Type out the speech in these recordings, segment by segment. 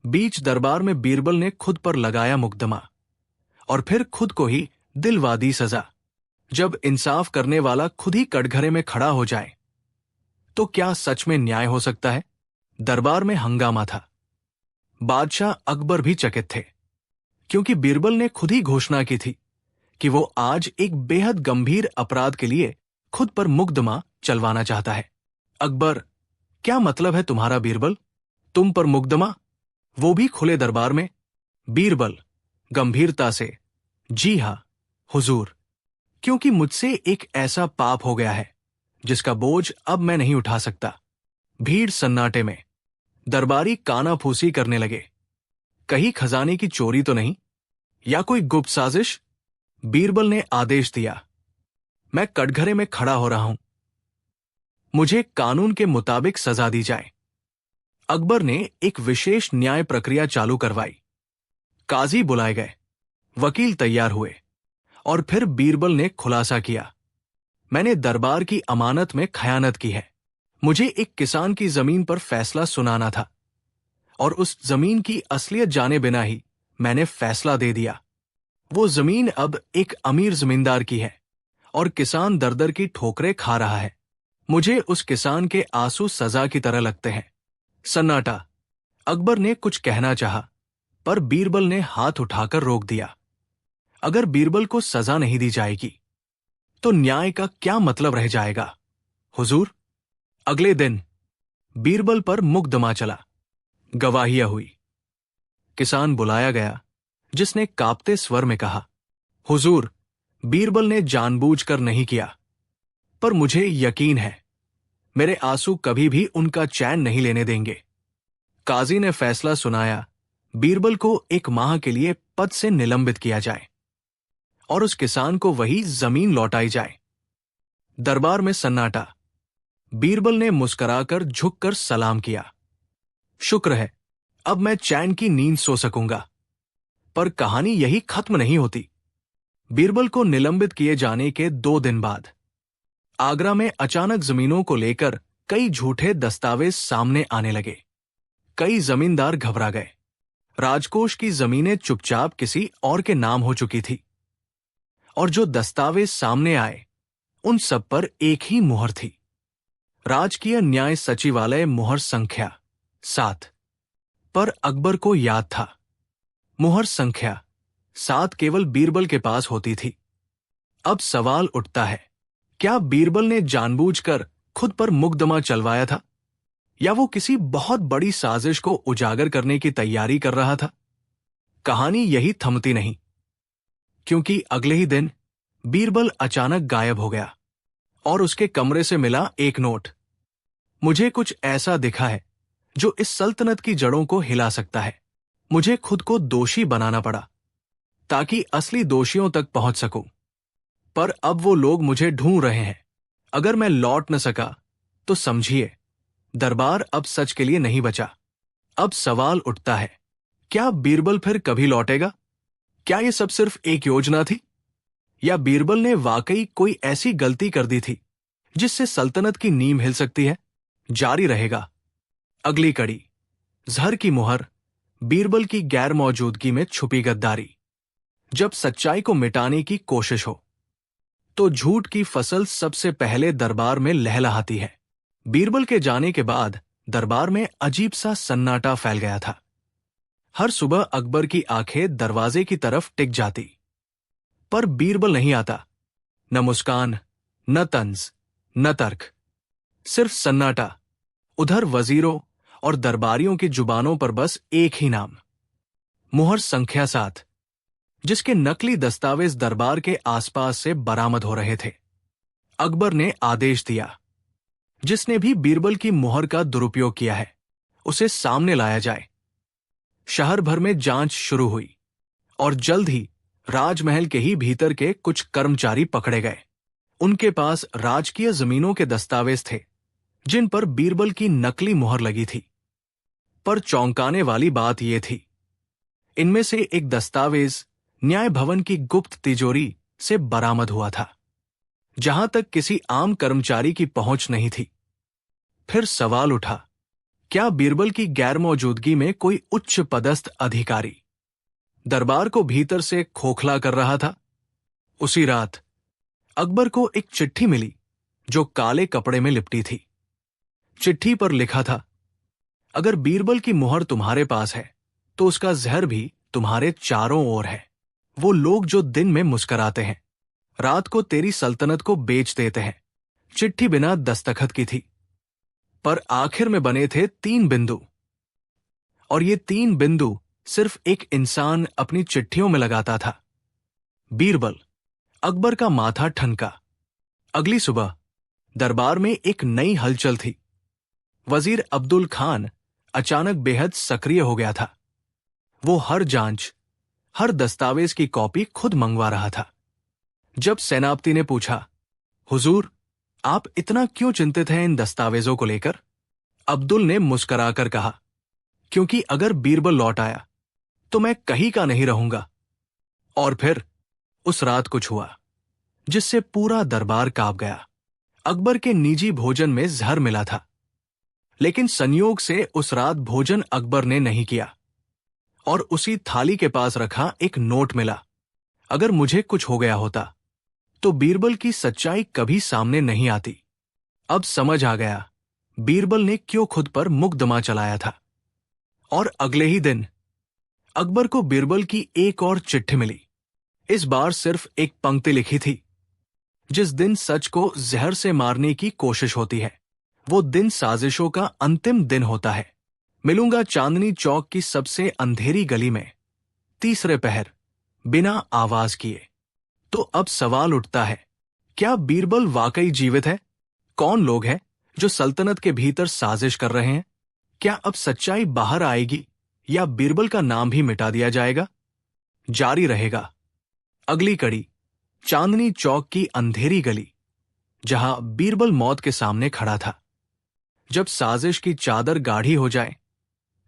बीच दरबार में बीरबल ने खुद पर लगाया मुकदमा और फिर खुद को ही दिलवा दी सजा। जब इंसाफ करने वाला खुद ही कटघरे में खड़ा हो जाए तो क्या सच में न्याय हो सकता है? दरबार में हंगामा था। बादशाह अकबर भी चकित थे, क्योंकि बीरबल ने खुद ही घोषणा की थी कि वो आज एक बेहद गंभीर अपराध के लिए खुद पर मुकदमा चलवाना चाहता है। अकबर, क्या मतलब है तुम्हारा बीरबल? तुम पर मुकदमा, वो भी खुले दरबार में? बीरबल गंभीरता से, जी हां हुजूर, क्योंकि मुझसे एक ऐसा पाप हो गया है जिसका बोझ अब मैं नहीं उठा सकता। भीड़ सन्नाटे में। दरबारी कानाफूसी करने लगे। कहीं खजाने की चोरी तो नहीं, या कोई गुप्त साजिश? बीरबल ने आदेश दिया, मैं कटघरे में खड़ा हो रहा हूं, मुझे कानून के मुताबिक सजा दी जाए। अकबर ने एक विशेष न्याय प्रक्रिया चालू करवाई। काजी बुलाए गए, वकील तैयार हुए और फिर बीरबल ने खुलासा किया, मैंने दरबार की अमानत में खयानत की है। मुझे एक किसान की जमीन पर फैसला सुनाना था और उस जमीन की असलियत जाने बिना ही मैंने फैसला दे दिया। वो जमीन अब एक अमीर जमींदार की है और किसान दर दर की ठोकरें खा रहा है। मुझे उस किसान के आंसू सजा की तरह लगते हैं। सन्नाटा। अकबर ने कुछ कहना चाहा, पर बीरबल ने हाथ उठाकर रोक दिया। अगर बीरबल को सजा नहीं दी जाएगी तो न्याय का क्या मतलब रह जाएगा? हुजूर, अगले दिन बीरबल पर मुकदमा चला। गवाहियां हुई। किसान बुलाया गया, जिसने कांपते स्वर में कहा, हुजूर, बीरबल ने जानबूझकर नहीं किया, पर मुझे यकीन है मेरे आंसू कभी भी उनका चैन नहीं लेने देंगे। काजी ने फैसला सुनाया, बीरबल को 1 माह के लिए पद से निलंबित किया जाए और उस किसान को वही जमीन लौटाई जाए। दरबार में सन्नाटा। बीरबल ने मुस्कुराकर झुककर सलाम किया, शुक्र है, अब मैं चैन की नींद सो सकूंगा। पर कहानी यही खत्म नहीं होती। बीरबल को निलंबित किए जाने के 2 दिन बाद आगरा में अचानक जमीनों को लेकर कई झूठे दस्तावेज सामने आने लगे। कई जमींदार घबरा गए। राजकोष की जमीनें चुपचाप किसी और के नाम हो चुकी थी और जो दस्तावेज सामने आए उन सब पर एक ही मुहर थी, राजकीय न्याय सचिवालय मुहर संख्या 7। पर अकबर को याद था, मुहर संख्या 7 केवल बीरबल के पास होती थी। अब सवाल उठता है, क्या बीरबल ने जानबूझकर खुद पर मुकदमा चलवाया था, या वो किसी बहुत बड़ी साजिश को उजागर करने की तैयारी कर रहा था? कहानी यही थमती नहीं, क्योंकि अगले ही दिन बीरबल अचानक गायब हो गया और उसके कमरे से मिला एक नोट। मुझे कुछ ऐसा दिखा है जो इस सल्तनत की जड़ों को हिला सकता है। मुझे खुद को दोषी बनाना पड़ा ताकि असली दोषियों तक पहुंच सकूं, पर अब वो लोग मुझे ढूंढ रहे हैं। अगर मैं लौट न सका तो समझिए दरबार अब सच के लिए नहीं बचा। अब सवाल उठता है, क्या बीरबल फिर कभी लौटेगा? क्या ये सब सिर्फ एक योजना थी, या बीरबल ने वाकई कोई ऐसी गलती कर दी थी जिससे सल्तनत की नींव हिल सकती है? जारी रहेगा। अगली कड़ी, जहर की मुहर, बीरबल की गैर मौजूदगी में छुपी गद्दारी। जब सच्चाई को मिटाने की कोशिश हो तो झूठ की फसल सबसे पहले दरबार में लहलहाती है। बीरबल के जाने के बाद दरबार में अजीब सा सन्नाटा फैल गया था। हर सुबह अकबर की आंखें दरवाजे की तरफ टिक जाती, पर बीरबल नहीं आता। न मुस्कान, न तंज, न तर्क, सिर्फ सन्नाटा। उधर वजीरों और दरबारियों की जुबानों पर बस एक ही नाम, मुहर संख्या 7, जिसके नकली दस्तावेज दरबार के आसपास से बरामद हो रहे थे। अकबर ने आदेश दिया, जिसने भी बीरबल की मुहर का दुरुपयोग किया है उसे सामने लाया जाए। शहर भर में जांच शुरू हुई और जल्द ही राजमहल के ही भीतर के कुछ कर्मचारी पकड़े गए। उनके पास राजकीय जमीनों के दस्तावेज थे जिन पर बीरबल की नकली मुहर लगी थी। पर चौंकाने वाली बात यह थी, इनमें से एक दस्तावेज न्याय भवन की गुप्त तिजोरी से बरामद हुआ था, जहां तक किसी आम कर्मचारी की पहुंच नहीं थी। फिर सवाल उठा, क्या बीरबल की गैर मौजूदगी में कोई उच्च पदस्थ अधिकारी दरबार को भीतर से खोखला कर रहा था? उसी रात अकबर को एक चिट्ठी मिली जो काले कपड़े में लिपटी थी। चिट्ठी पर लिखा था, अगर बीरबल की मुहर तुम्हारे पास है तो उसका जहर भी तुम्हारे चारों ओर है। वो लोग जो दिन में मुस्कराते हैं रात को तेरी सल्तनत को बेच देते हैं। चिट्ठी बिना दस्तखत की थी, पर आखिर में बने थे 3 बिंदु, और ये 3 बिंदु सिर्फ एक इंसान अपनी चिट्ठियों में लगाता था। बीरबल। अकबर का माथा ठनका। अगली सुबह दरबार में एक नई हलचल थी। वजीर अब्दुल खान अचानक बेहद सक्रिय हो गया था। वो हर जांच, हर दस्तावेज की कॉपी खुद मंगवा रहा था। जब सेनापति ने पूछा, हुजूर, आप इतना क्यों चिंतित हैं इन दस्तावेजों को लेकर? अब्दुल ने मुस्कुराकर कहा, क्योंकि अगर बीरबल लौट आया तो मैं कहीं का नहीं रहूंगा। और फिर उस रात कुछ हुआ जिससे पूरा दरबार कांप गया। अकबर के निजी भोजन में जहर मिला था, लेकिन संयोग से उस रात भोजन अकबर ने नहीं किया, और उसी थाली के पास रखा एक नोट मिला। अगर मुझे कुछ हो गया होता तो बीरबल की सच्चाई कभी सामने नहीं आती। अब समझ आ गया बीरबल ने क्यों खुद पर मुकदमा चलाया था। और अगले ही दिन अकबर को बीरबल की एक और चिट्ठी मिली। इस बार सिर्फ एक पंक्ति लिखी थी, जिस दिन सच को जहर से मारने की कोशिश होती है वो दिन साजिशों का अंतिम दिन होता है। मिलूंगा चांदनी चौक की सबसे अंधेरी गली में, तीसरे पहर, बिना आवाज किए। तो अब सवाल उठता है, क्या बीरबल वाकई जीवित है? कौन लोग हैं जो सल्तनत के भीतर साजिश कर रहे हैं? क्या अब सच्चाई बाहर आएगी या बीरबल का नाम भी मिटा दिया जाएगा? जारी रहेगा। अगली कड़ी, चांदनी चौक की अंधेरी गली, जहां बीरबल मौत के सामने खड़ा था। जब साजिश की चादर गाढ़ी हो जाए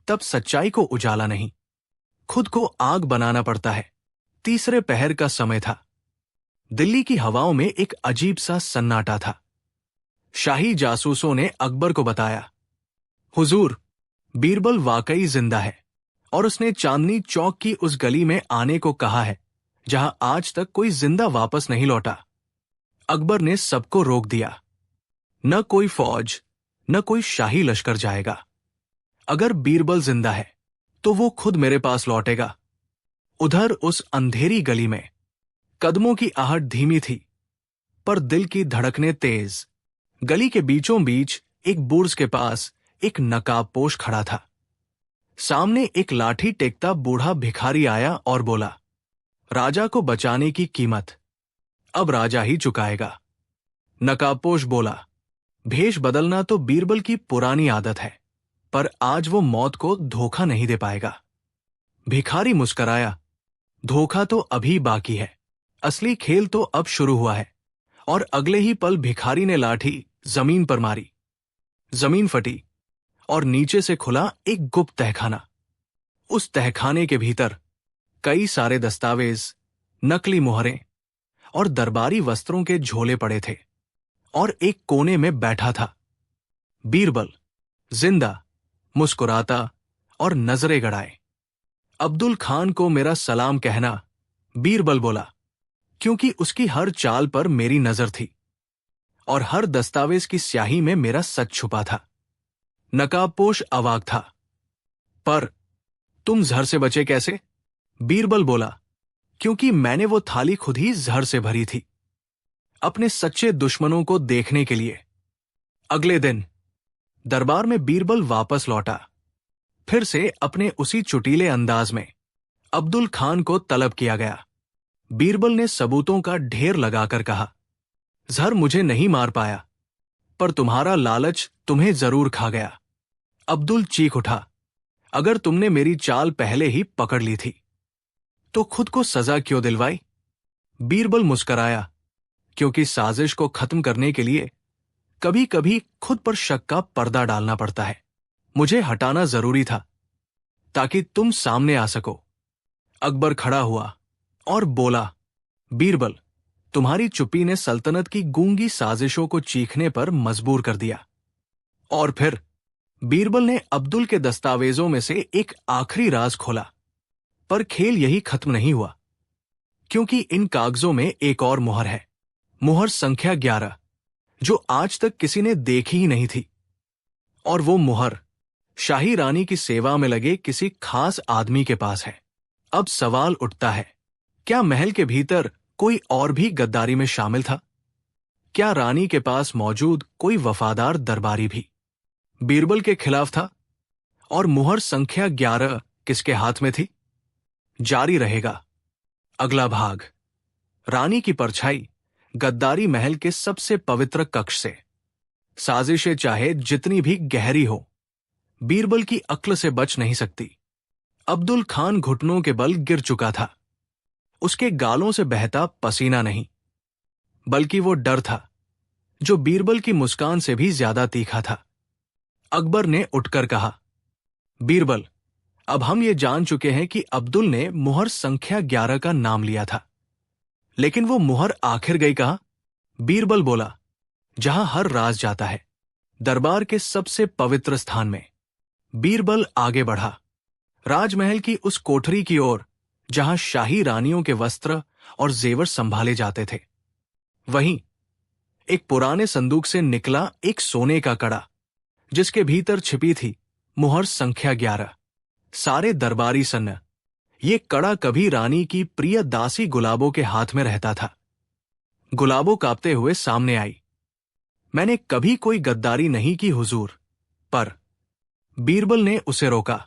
तब सच्चाई को उजाला नहीं, खुद को आग बनाना पड़ता है। तीसरे पहर का समय था। दिल्ली की हवाओं में एक अजीब सा सन्नाटा था। शाही जासूसों ने अकबर को बताया, हुजूर, बीरबल वाकई जिंदा है और उसने चांदनी चौक की उस गली में आने को कहा है जहां आज तक कोई जिंदा वापस नहीं लौटा। अकबर ने सबको रोक दिया। न कोई फौज, न कोई शाही लश्कर जाएगा। अगर बीरबल जिंदा है तो वो खुद मेरे पास लौटेगा। उधर उस अंधेरी गली में कदमों की आहट धीमी थी, पर दिल की धड़कनें तेज। गली के बीचों बीच एक बुर्ज के पास एक नकाबपोश खड़ा था। सामने एक लाठी टेकता बूढ़ा भिखारी आया और बोला, राजा को बचाने की कीमत अब राजा ही चुकाएगा। नकाबपोश बोला, भेष बदलना तो बीरबल की पुरानी आदत है, पर आज वो मौत को धोखा नहीं दे पाएगा। भिखारी मुस्कराया, धोखा तो अभी बाकी है, असली खेल तो अब शुरू हुआ है। और अगले ही पल भिखारी ने लाठी जमीन पर मारी। जमीन फटी और नीचे से खुला एक गुप्त तहखाना। उस तहखाने के भीतर कई सारे दस्तावेज, नकली मुहरें और दरबारी वस्त्रों के झोले पड़े थे, और एक कोने में बैठा था बीरबल, जिंदा, मुस्कुराता और नजरें गड़ाए। अब्दुल खान को मेरा सलाम कहना, बीरबल बोला, क्योंकि उसकी हर चाल पर मेरी नजर थी और हर दस्तावेज की स्याही में मेरा सच छुपा था। नकाबपोश अवाक था, पर तुम जहर से बचे कैसे? बीरबल बोला, क्योंकि मैंने वो थाली खुद ही जहर से भरी थी, अपने सच्चे दुश्मनों को देखने के लिए। अगले दिन दरबार में बीरबल वापस लौटा, फिर से अपने उसी चुटीले अंदाज में। अब्दुल खान को तलब किया गया। बीरबल ने सबूतों का ढेर लगाकर कहा, जहर मुझे नहीं मार पाया, पर तुम्हारा लालच तुम्हें जरूर खा गया। अब्दुल चीख उठा, अगर तुमने मेरी चाल पहले ही पकड़ ली थी तो खुद को सजा क्यों दिलवाई? बीरबल मुस्कराया, क्योंकि साजिश को खत्म करने के लिए कभी कभी खुद पर शक का पर्दा डालना पड़ता है। मुझे हटाना जरूरी था ताकि तुम सामने आ सको। अकबर खड़ा हुआ और बोला, बीरबल, तुम्हारी चुप्पी ने सल्तनत की गूंगी साजिशों को चीखने पर मजबूर कर दिया। और फिर बीरबल ने अब्दुल के दस्तावेजों में से एक आखिरी राज खोला, पर खेल यही खत्म नहीं हुआ, क्योंकि इन कागजों में एक और मुहर है, मुहर संख्या 11, जो आज तक किसी ने देखी ही नहीं थी। और वो मुहर शाही रानी की सेवा में लगे किसी खास आदमी के पास है। अब सवाल उठता है, क्या महल के भीतर कोई और भी गद्दारी में शामिल था? क्या रानी के पास मौजूद कोई वफादार दरबारी भी बीरबल के खिलाफ था? और मुहर संख्या 11 किसके हाथ में थी? जारी रहेगा अगला भाग। रानी की परछाई गद्दारी महल के सबसे पवित्र कक्ष से। साजिशें चाहे जितनी भी गहरी हो, बीरबल की अक्ल से बच नहीं सकती। अब्दुल खान घुटनों के बल गिर चुका था। उसके गालों से बहता पसीना नहीं, बल्कि वो डर था, जो बीरबल की मुस्कान से भी ज्यादा तीखा था। अकबर ने उठकर कहा, बीरबल, अब हम ये जान चुके हैं कि अब्दुल ने मुहर संख्या 11 का नाम लिया था, लेकिन वो मुहर आखिर गई कहां? बीरबल बोला, जहां हर राज जाता है, दरबार के सबसे पवित्र स्थान में। बीरबल आगे बढ़ा, राजमहल की उस कोठरी की ओर जहां शाही रानियों के वस्त्र और जेवर संभाले जाते थे। वहीं एक पुराने संदूक से निकला एक सोने का कड़ा, जिसके भीतर छिपी थी मुहर संख्या 11। सारे दरबारी सन्न, ये कड़ा कभी रानी की प्रिय दासी गुलाबों के हाथ में रहता था। गुलाबों कांपते हुए सामने आई। मैंने कभी कोई गद्दारी नहीं की हुजूर, पर बीरबल ने उसे रोका।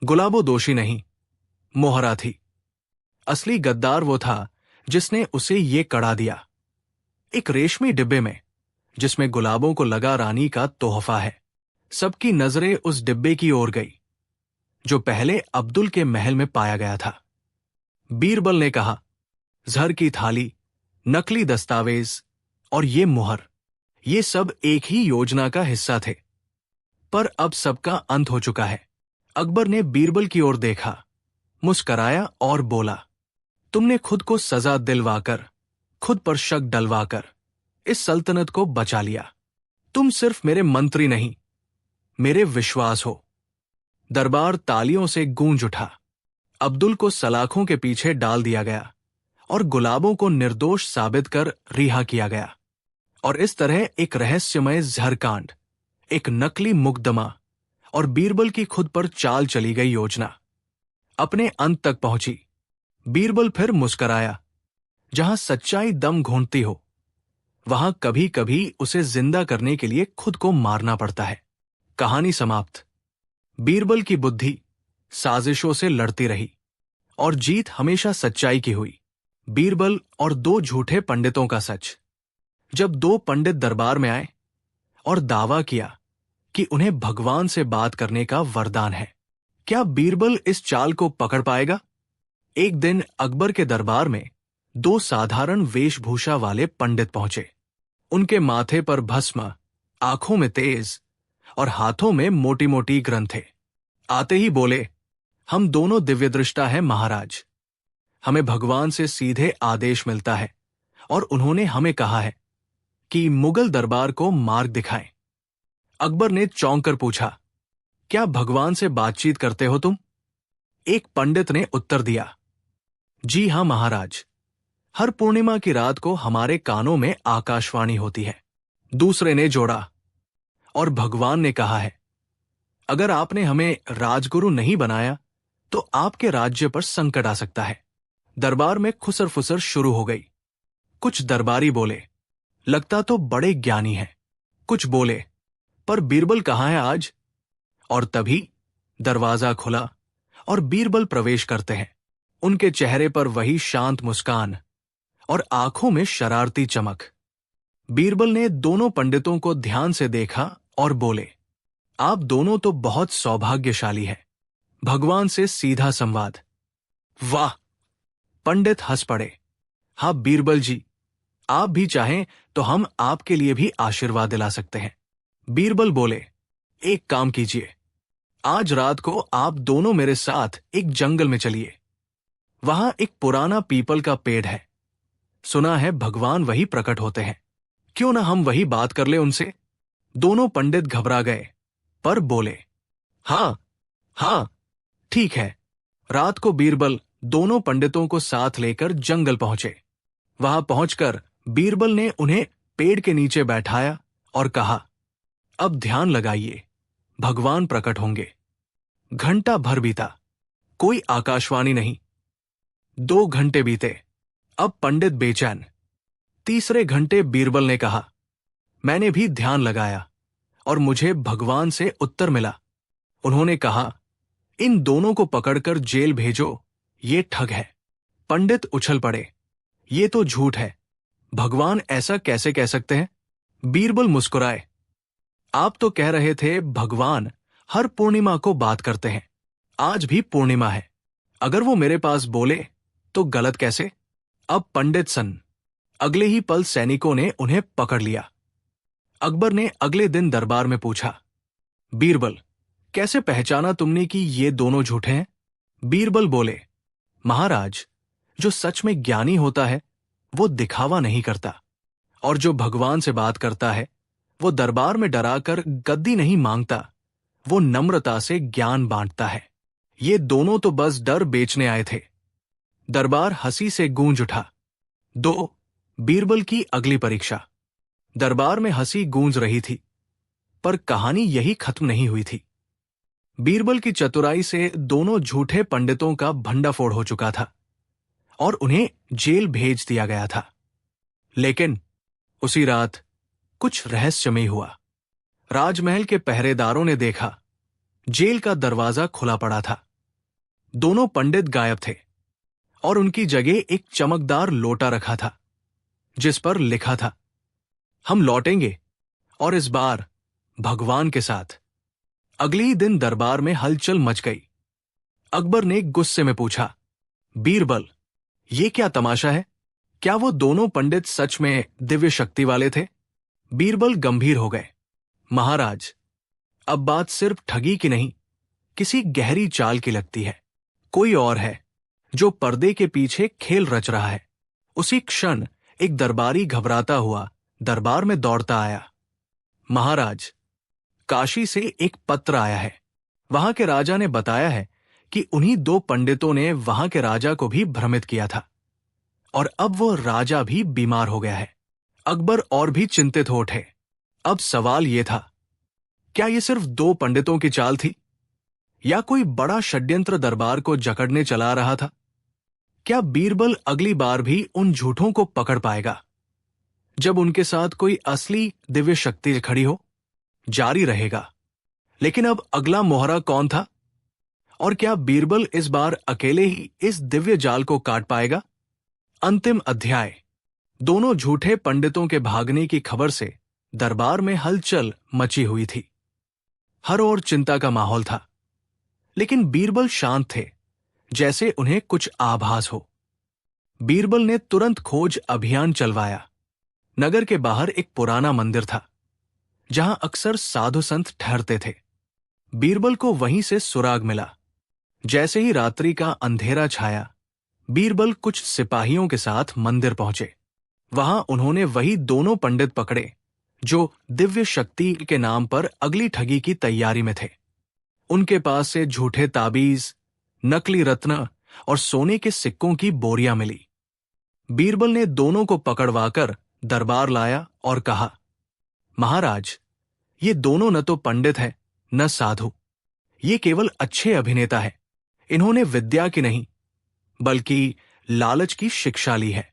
गुलाबों दोषी नहीं, मोहरा थी। असली गद्दार वो था जिसने उसे ये कड़ा दिया, एक रेशमी डिब्बे में, जिसमें गुलाबों को लगा रानी का तोहफा है। सबकी नजरें उस डिब्बे की ओर गई, जो पहले अब्दुल के महल में पाया गया था। बीरबल ने कहा, जहर की थाली, नकली दस्तावेज और ये मुहर, ये सब एक ही योजना का हिस्सा थे। पर अब सबका अंत हो चुका है। अकबर ने बीरबल की ओर देखा, मुस्कराया और बोला, तुमने खुद को सजा दिलवाकर, खुद पर शक डलवाकर इस सल्तनत को बचा लिया। तुम सिर्फ मेरे मंत्री नहीं, मेरे विश्वास हो। दरबार तालियों से गूंज उठा। अब्दुल को सलाखों के पीछे डाल दिया गया और गुलाबों को निर्दोष साबित कर रिहा किया गया। और इस तरह एक रहस्यमय जहरकांड, एक नकली मुकदमा और बीरबल की खुद पर चाल चली गई योजना अपने अंत तक पहुंची। बीरबल फिर मुस्कराया। जहां सच्चाई दम घोंटती हो, वहां कभी कभी उसे जिंदा करने के लिए खुद को मारना पड़ता है। कहानी समाप्त। बीरबल की बुद्धि साजिशों से लड़ती रही और जीत हमेशा सच्चाई की हुई। बीरबल और दो झूठे पंडितों का सच। जब दो पंडित दरबार में आए और दावा किया कि उन्हें भगवान से बात करने का वरदान है, क्या बीरबल इस चाल को पकड़ पाएगा? एक दिन अकबर के दरबार में दो साधारण वेशभूषा वाले पंडित पहुंचे। उनके माथे पर भस्म, आंखों में तेज और हाथों में मोटी मोटी ग्रंथें। आते ही बोले, हम दोनों दिव्यदृष्टा हैं महाराज। हमें भगवान से सीधे आदेश मिलता है और उन्होंने हमें कहा है कि मुगल दरबार को मार्ग दिखाएं। अकबर ने चौंक कर पूछा, क्या भगवान से बातचीत करते हो तुम? एक पंडित ने उत्तर दिया, जी हां महाराज, हर पूर्णिमा की रात को हमारे कानों में आकाशवाणी होती है। दूसरे ने जोड़ा, और भगवान ने कहा है, अगर आपने हमें राजगुरु नहीं बनाया तो आपके राज्य पर संकट आ सकता है। दरबार में खुसर फुसर शुरू हो गई। कुछ दरबारी बोले, लगता तो बड़े ज्ञानी हैं। कुछ बोले, पर बीरबल कहाँ है आज? और तभी दरवाजा खुला और बीरबल प्रवेश करते हैं। उनके चेहरे पर वही शांत मुस्कान और आंखों में शरारती चमक। बीरबल ने दोनों पंडितों को ध्यान से देखा और बोले, आप दोनों तो बहुत सौभाग्यशाली हैं। भगवान से सीधा संवाद। वाह! पंडित हंस पड़े। हाँ बीरबल जी, आप भी चाहें तो हम आपके लिए भी आशीर्वाद दिला सकते हैं। बीरबल बोले, एक काम कीजिए, आज रात को आप दोनों मेरे साथ एक जंगल में चलिए। वहां एक पुराना पीपल का पेड़ है। सुना है भगवान वही प्रकट होते हैं। क्यों ना हम वही बात कर ले उनसे? दोनों पंडित घबरा गए, पर बोले, हाँ हाँ ठीक है। रात को बीरबल दोनों पंडितों को साथ लेकर जंगल पहुंचे। वहां पहुंचकर बीरबल ने उन्हें पेड़ के नीचे बैठाया और कहा, अब ध्यान लगाइए, भगवान प्रकट होंगे। घंटा भर बीता, कोई आकाशवाणी नहीं। 2 घंटे बीते, अब पंडित बेचैन। तीसरे घंटे बीरबल ने कहा, मैंने भी ध्यान लगाया और मुझे भगवान से उत्तर मिला। उन्होंने कहा, इन दोनों को पकड़कर जेल भेजो, ये ठग है। पंडित उछल पड़े, ये तो झूठ है, भगवान ऐसा कैसे कह सकते हैं? बीरबल मुस्कुराए, आप तो कह रहे थे भगवान हर पूर्णिमा को बात करते हैं। आज भी पूर्णिमा है, अगर वो मेरे पास बोले तो गलत कैसे? अब पंडित सन्न। अगले ही पल सैनिकों ने उन्हें पकड़ लिया। अकबर ने अगले दिन दरबार में पूछा, बीरबल, कैसे पहचाना तुमने कि ये दोनों झूठे हैं? बीरबल बोले, महाराज, जो सच में ज्ञानी होता है वो दिखावा नहीं करता, और जो भगवान से बात करता है वो दरबार में डराकर गद्दी नहीं मांगता, वो नम्रता से ज्ञान बांटता है। ये दोनों तो बस डर बेचने आए थे। दरबार हंसी से गूंज उठा। 2. बीरबल की अगली परीक्षा। दरबार में हंसी गूंज रही थी, पर कहानी यही खत्म नहीं हुई थी। बीरबल की चतुराई से दोनों झूठे पंडितों का भंडाफोड़ हो चुका था और उन्हें जेल भेज दिया गया था। लेकिन उसी रात कुछ रहस्यमय हुआ। राजमहल के पहरेदारों ने देखा, जेल का दरवाजा खुला पड़ा था। दोनों पंडित गायब थे और उनकी जगह एक चमकदार लोटा रखा था, जिस पर लिखा था, हम लौटेंगे, और इस बार भगवान के साथ। अगले ही दिन दरबार में हलचल मच गई। अकबर ने गुस्से में पूछा, बीरबल, ये क्या तमाशा है? क्या वो दोनों पंडित सच में दिव्य शक्ति वाले थे? बीरबल गंभीर हो गए, महाराज, अब बात सिर्फ ठगी की नहीं, किसी गहरी चाल की लगती है। कोई और है जो पर्दे के पीछे खेल रच रहा है। उसी क्षण एक दरबारी घबराता हुआ दरबार में दौड़ता आया। महाराज, काशी से एक पत्र आया है। वहां के राजा ने बताया है कि उन्हीं 2 पंडितों ने वहां के राजा को भी भ्रमित किया था, और अब वो राजा भी बीमार हो गया है। अकबर और भी चिंतित हो उठे। अब सवाल ये था, क्या ये सिर्फ 2 पंडितों की चाल थी, या कोई बड़ा षड्यंत्र दरबार को जकड़ने चला रहा था? क्या बीरबल अगली बार भी उन झूठों को पकड़ पाएगा, जब उनके साथ कोई असली दिव्य शक्ति खड़ी हो? जारी रहेगा। लेकिन अब अगला मोहरा कौन था, और क्या बीरबल इस बार अकेले ही इस दिव्य जाल को काट पाएगा? अंतिम अध्याय। दोनों झूठे पंडितों के भागने की खबर से दरबार में हलचल मची हुई थी। हर ओर चिंता का माहौल था, लेकिन बीरबल शांत थे, जैसे उन्हें कुछ आभास हो। बीरबल ने तुरंत खोज अभियान चलवाया। नगर के बाहर एक पुराना मंदिर था, जहां अक्सर साधु संत ठहरते थे। बीरबल को वहीं से सुराग मिला। जैसे ही रात्रि का अंधेरा छाया, बीरबल कुछ सिपाहियों के साथ मंदिर पहुंचे। वहां उन्होंने वही दोनों पंडित पकड़े जो दिव्य शक्ति के नाम पर अगली ठगी की तैयारी में थे। उनके पास से झूठे ताबीज, नकली रत्न और सोने के सिक्कों की बोरियां मिली। बीरबल ने दोनों को पकड़वाकर दरबार लाया और कहा, महाराज, ये दोनों न तो पंडित हैं न साधु, ये केवल अच्छे अभिनेता हैं। इन्होंने विद्या की नहीं बल्कि लालच की शिक्षा ली है।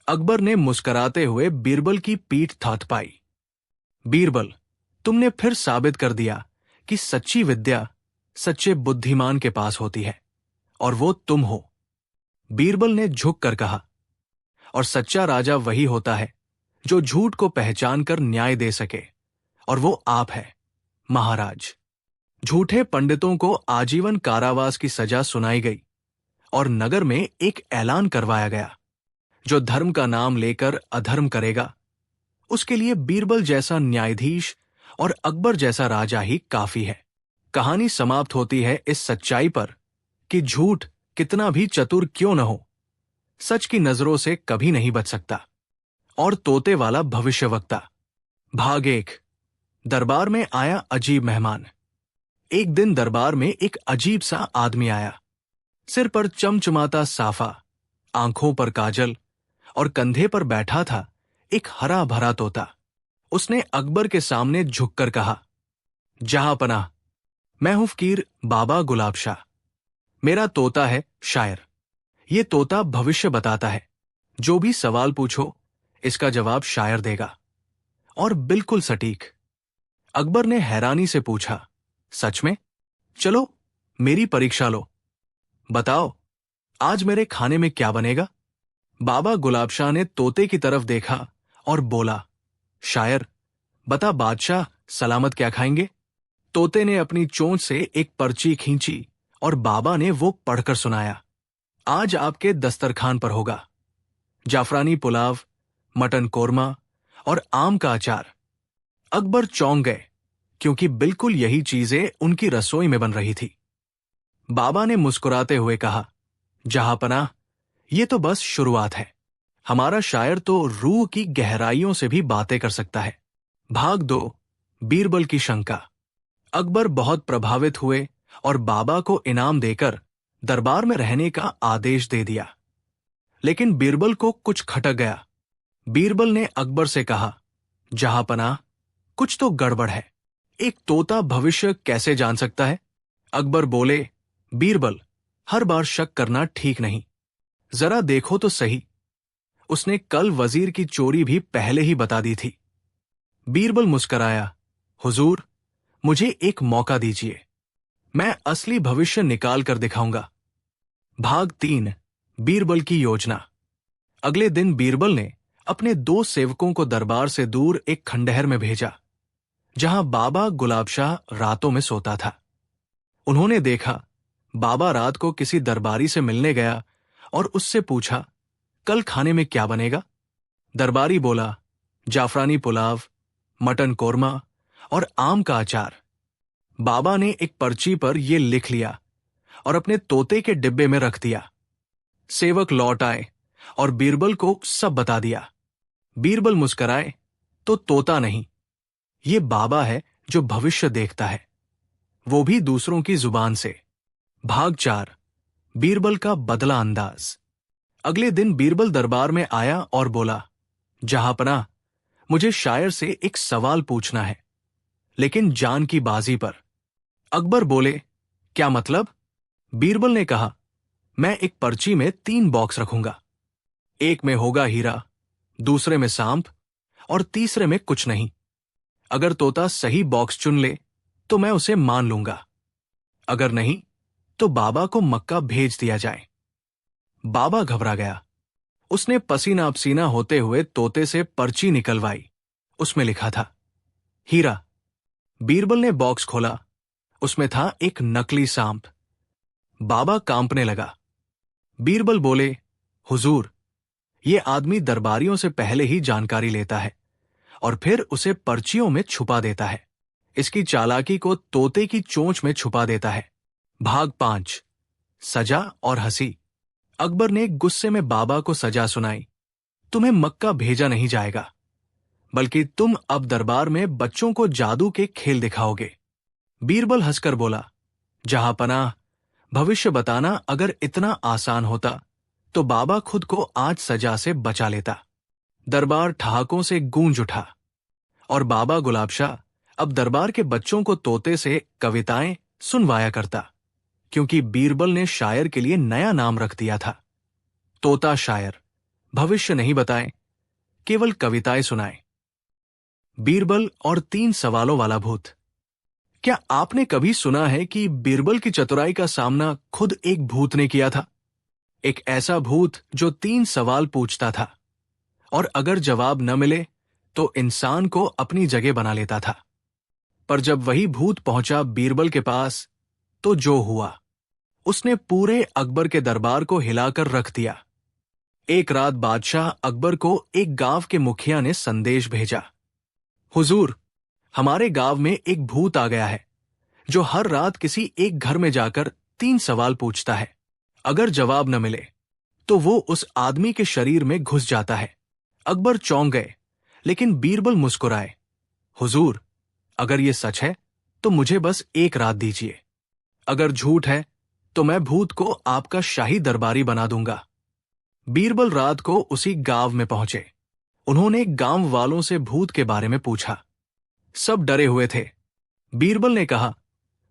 अकबर ने मुस्कुराते हुए बीरबल की पीठ थपथपाई। बीरबल, तुमने फिर साबित कर दिया कि सच्ची विद्या सच्चे बुद्धिमान के पास होती है, और वो तुम हो। बीरबल ने झुक कर कहा, और सच्चा राजा वही होता है जो झूठ को पहचान कर न्याय दे सके, और वो आप है, महाराज। झूठे पंडितों को आजीवन कारावास की सजा सुनाई गई और नगर में एक ऐलान करवाया गया, जो धर्म का नाम लेकर अधर्म करेगा, उसके लिए बीरबल जैसा न्यायाधीश और अकबर जैसा राजा ही काफी है। कहानी समाप्त होती है इस सच्चाई पर कि झूठ कितना भी चतुर क्यों न हो, सच की नजरों से कभी नहीं बच सकता। और तोते वाला भविष्यवक्ता। भाग 1। दरबार में आया अजीब मेहमान। एक दिन दरबार में एक अजीब सा आदमी आया। सिर पर चमचमाता साफा, आंखों पर काजल और कंधे पर बैठा था एक हरा भरा तोता। उसने अकबर के सामने झुककर कहा, जहांपनाह, मैं हूं फकीर बाबा गुलाब शाह। मेरा तोता है शायर। ये तोता भविष्य बताता है। जो भी सवाल पूछो इसका जवाब शायर देगा, और बिल्कुल सटीक। अकबर ने हैरानी से पूछा, सच में? चलो मेरी परीक्षा लो। बताओ, आज मेरे खाने में क्या बनेगा? बाबा गुलाब शाह ने तोते की तरफ देखा और बोला, शायर, बता बादशाह सलामत क्या खाएंगे? तोते ने अपनी चोंच से एक पर्ची खींची और बाबा ने वो पढ़कर सुनाया। आज आपके दस्तरखान पर होगा जाफरानी पुलाव, मटन कोरमा और आम का अचार। अकबर चौंक गए, क्योंकि बिल्कुल यही चीजें उनकी रसोई में बन रही थी। बाबा ने मुस्कुराते हुए कहा, जहांपनाह, ये तो बस शुरुआत है। हमारा शायर तो रूह की गहराइयों से भी बातें कर सकता है। भाग 2, बीरबल की शंका। अकबर बहुत प्रभावित हुए और बाबा को इनाम देकर दरबार में रहने का आदेश दे दिया। लेकिन बीरबल को कुछ खटक गया। बीरबल ने अकबर से कहा, जहांपनाह, कुछ तो गड़बड़ है। एक तोता भविष्य कैसे जान सकता है? अकबर बोले, बीरबल, हर बार शक करना ठीक नहीं। जरा देखो तो सही। उसने कल वजीर की चोरी भी पहले ही बता दी थी। बीरबल मुस्कराया, हुजूर, मुझे एक मौका दीजिए। मैं असली भविष्य निकाल कर दिखाऊंगा। भाग 3, बीरबल की योजना। अगले दिन बीरबल ने अपने 2 सेवकों को दरबार से दूर एक खंडहर में भेजा, जहां बाबा गुलाब शाह रातों में सोता था। उन्होंने देखा बाबा रात को किसी दरबारी से मिलने गया और उससे पूछा, कल खाने में क्या बनेगा? दरबारी बोला, जाफरानी पुलाव, मटन कोरमा और आम का अचार। बाबा ने एक पर्ची पर यह लिख लिया और अपने तोते के डिब्बे में रख दिया। सेवक लौट आए और बीरबल को सब बता दिया। बीरबल मुस्कराए, तो तोता नहीं, ये बाबा है जो भविष्य देखता है, वो भी दूसरों की जुबान से। भाग 4, बीरबल का बदला अंदाज। अगले दिन बीरबल दरबार में आया और बोला, जहांपनाह, मुझे शायर से एक सवाल पूछना है, लेकिन जान की बाजी पर। अकबर बोले, क्या मतलब? बीरबल ने कहा, मैं एक पर्ची में 3 बॉक्स रखूंगा। एक में होगा हीरा, दूसरे में सांप और तीसरे में कुछ नहीं। अगर तोता सही बॉक्स चुन ले तो मैं उसे मान लूंगा, अगर नहीं तो बाबा को मक्का भेज दिया जाए। बाबा घबरा गया। उसने पसीना पसीना होते हुए तोते से पर्ची निकलवाई। उसमें लिखा था, हीरा। बीरबल ने बॉक्स खोला। उसमें था एक नकली सांप। बाबा कांपने लगा। बीरबल बोले, हुजूर, ये आदमी दरबारियों से पहले ही जानकारी लेता है और फिर उसे पर्चियों में छुपा देता है। इसकी चालाकी को तोते की चोंच में छुपा देता है। भाग 5, सजा और हंसी। अकबर ने गुस्से में बाबा को सजा सुनाई। तुम्हें मक्का भेजा नहीं जाएगा, बल्कि तुम अब दरबार में बच्चों को जादू के खेल दिखाओगे। बीरबल हंसकर बोला, जहांपनाह, भविष्य बताना अगर इतना आसान होता तो बाबा खुद को आज सजा से बचा लेता। दरबार ठहाकों से गूंज उठा और बाबा गुलाब शाह अब दरबार के बच्चों को तोते से कविताएं सुनवाया करता, क्योंकि बीरबल ने शायर के लिए नया नाम रख दिया था। तोता शायर, भविष्य नहीं बताए, केवल कविताएं सुनाए। बीरबल और 3 सवालों वाला भूत। क्या आपने कभी सुना है कि बीरबल की चतुराई का सामना खुद एक भूत ने किया था? एक ऐसा भूत जो 3 सवाल पूछता था और अगर जवाब न मिले तो इंसान को अपनी जगह बना लेता था। पर जब वही भूत पहुंचा बीरबल के पास, तो जो हुआ, उसने पूरे अकबर के दरबार को हिलाकर रख दिया। एक रात बादशाह अकबर को एक गांव के मुखिया ने संदेश भेजा, हुजूर, हमारे गांव में एक भूत आ गया है जो हर रात किसी एक घर में जाकर 3 सवाल पूछता है। अगर जवाब न मिले तो वो उस आदमी के शरीर में घुस जाता है। अकबर चौंक गए, लेकिन बीरबल मुस्कुराए, हुजूर, अगर ये सच है तो मुझे बस एक रात दीजिए। अगर झूठ है तो मैं भूत को आपका शाही दरबारी बना दूंगा। बीरबल रात को उसी गांव में पहुंचे। उन्होंने गांव वालों से भूत के बारे में पूछा। सब डरे हुए थे। बीरबल ने कहा,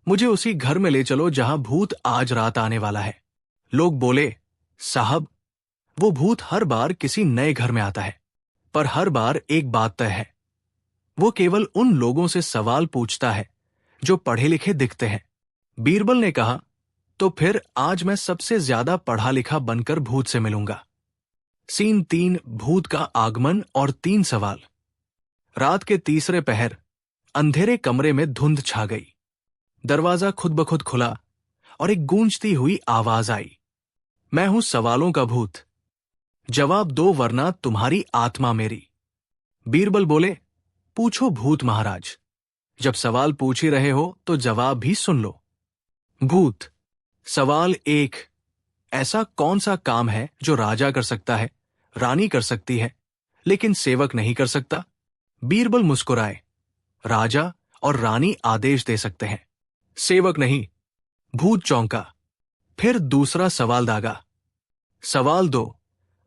मुझे उसी घर में ले चलो जहां भूत आज रात आने वाला है। लोग बोले, साहब, वो भूत हर बार किसी नए घर में आता है, पर हर बार एक बात तय है, वो केवल उन लोगों से सवाल पूछता है जो पढ़े लिखे दिखते हैं। बीरबल ने कहा, तो फिर आज मैं सबसे ज्यादा पढ़ा लिखा बनकर भूत से मिलूंगा। सीन 3, भूत का आगमन और 3 सवाल। रात के तीसरे पहर अंधेरे कमरे में धुंध छा गई। दरवाजा खुद ब खुद खुला और एक गूंजती हुई आवाज आई, मैं हूं सवालों का भूत, जवाब दो वरना तुम्हारी आत्मा मेरी। बीरबल बोले, पूछो भूत महाराज, जब सवाल पूछ ही रहे हो तो जवाब भी सुन लो। भूत, सवाल 1, ऐसा कौन सा काम है जो राजा कर सकता है, रानी कर सकती है, लेकिन सेवक नहीं कर सकता? बीरबल मुस्कुराए, राजा और रानी आदेश दे सकते हैं, सेवक नहीं। भूत चौंका, फिर दूसरा सवाल दागा। सवाल 2,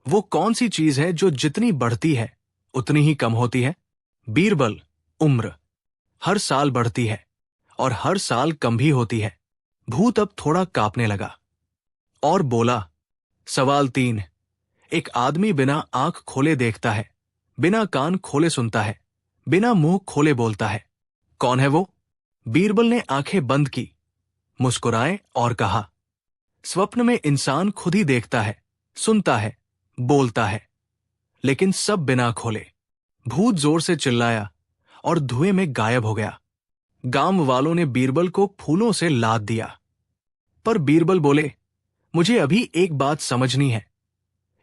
वो कौन सी चीज है जो जितनी बढ़ती है उतनी ही कम होती है? बीरबल, उम्र, हर साल बढ़ती है और हर साल कम भी होती है। भूत अब थोड़ा कांपने लगा और बोला, सवाल 3, एक आदमी बिना आंख खोले देखता है, बिना कान खोले सुनता है, बिना मुंह खोले बोलता है, कौन है वो? बीरबल ने आंखें बंद की, मुस्कुराए और कहा, स्वप्न में इंसान खुद ही देखता है, सुनता है, बोलता है, लेकिन सब बिना खोले। भूत जोर से चिल्लाया और धुएं में गायब हो गया। गांव वालों ने बीरबल को फूलों से लाद दिया। पर बीरबल बोले, मुझे अभी एक बात समझनी है,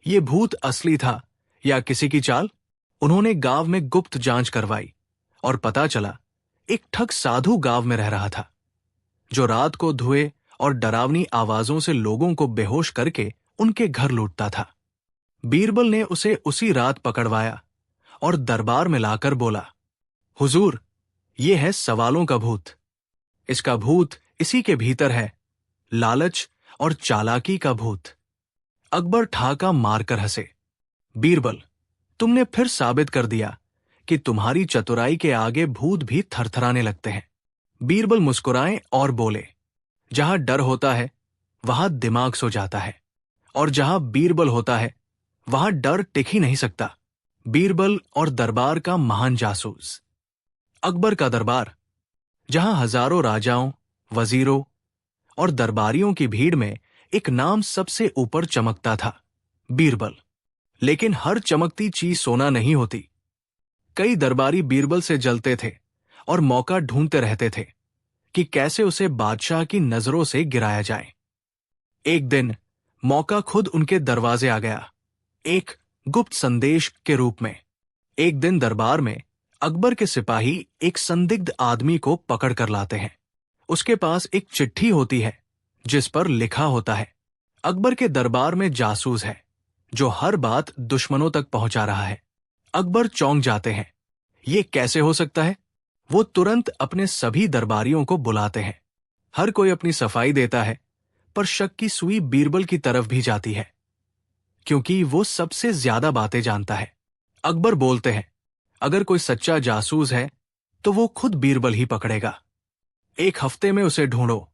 ये भूत असली था या किसी की चाल? उन्होंने गांव में गुप्त जांच करवाई और पता चला एक ठग साधु गांव में रह रहा था, जो रात को धुएं और डरावनी आवाजों से लोगों को बेहोश करके उनके घर लूटता था। बीरबल ने उसे उसी रात पकड़वाया और दरबार में लाकर बोला, हुजूर, ये है सवालों का भूत। इसका भूत इसी के भीतर है, लालच और चालाकी का भूत। अकबर ठाका मारकर हंसे। बीरबल, तुमने फिर साबित कर दिया कि तुम्हारी चतुराई के आगे भूत भी थरथराने लगते हैं। बीरबल मुस्कुराए और बोले, जहां डर होता है वहां दिमाग सो जाता है, और जहां बीरबल होता है वहां डर टिक ही नहीं सकता। बीरबल और दरबार का महान जासूस। अकबर का दरबार, जहां हजारों राजाओं, वजीरों और दरबारियों की भीड़ में एक नाम सबसे ऊपर चमकता था, बीरबल। लेकिन हर चमकती चीज सोना नहीं होती। कई दरबारी बीरबल से जलते थे और मौका ढूंढते रहते थे कि कैसे उसे बादशाह की नजरों से गिराया जाए। एक दिन मौका खुद उनके दरवाजे आ गया, एक गुप्त संदेश के रूप में। एक दिन दरबार में अकबर के सिपाही एक संदिग्ध आदमी को पकड़ कर लाते हैं। उसके पास एक चिट्ठी होती है जिस पर लिखा होता है, अकबर के दरबार में जासूस है जो हर बात दुश्मनों तक पहुंचा रहा है। अकबर चौंक जाते हैं, ये कैसे हो सकता है? वो तुरंत अपने सभी दरबारियों को बुलाते हैं। हर कोई अपनी सफाई देता है, पर शक की सुई बीरबल की तरफ भी जाती है, क्योंकि वो सबसे ज्यादा बातें जानता है। अकबर बोलते हैं, अगर कोई सच्चा जासूस है तो वो खुद बीरबल ही पकड़ेगा। 1 हफ्ते में उसे ढूंढो,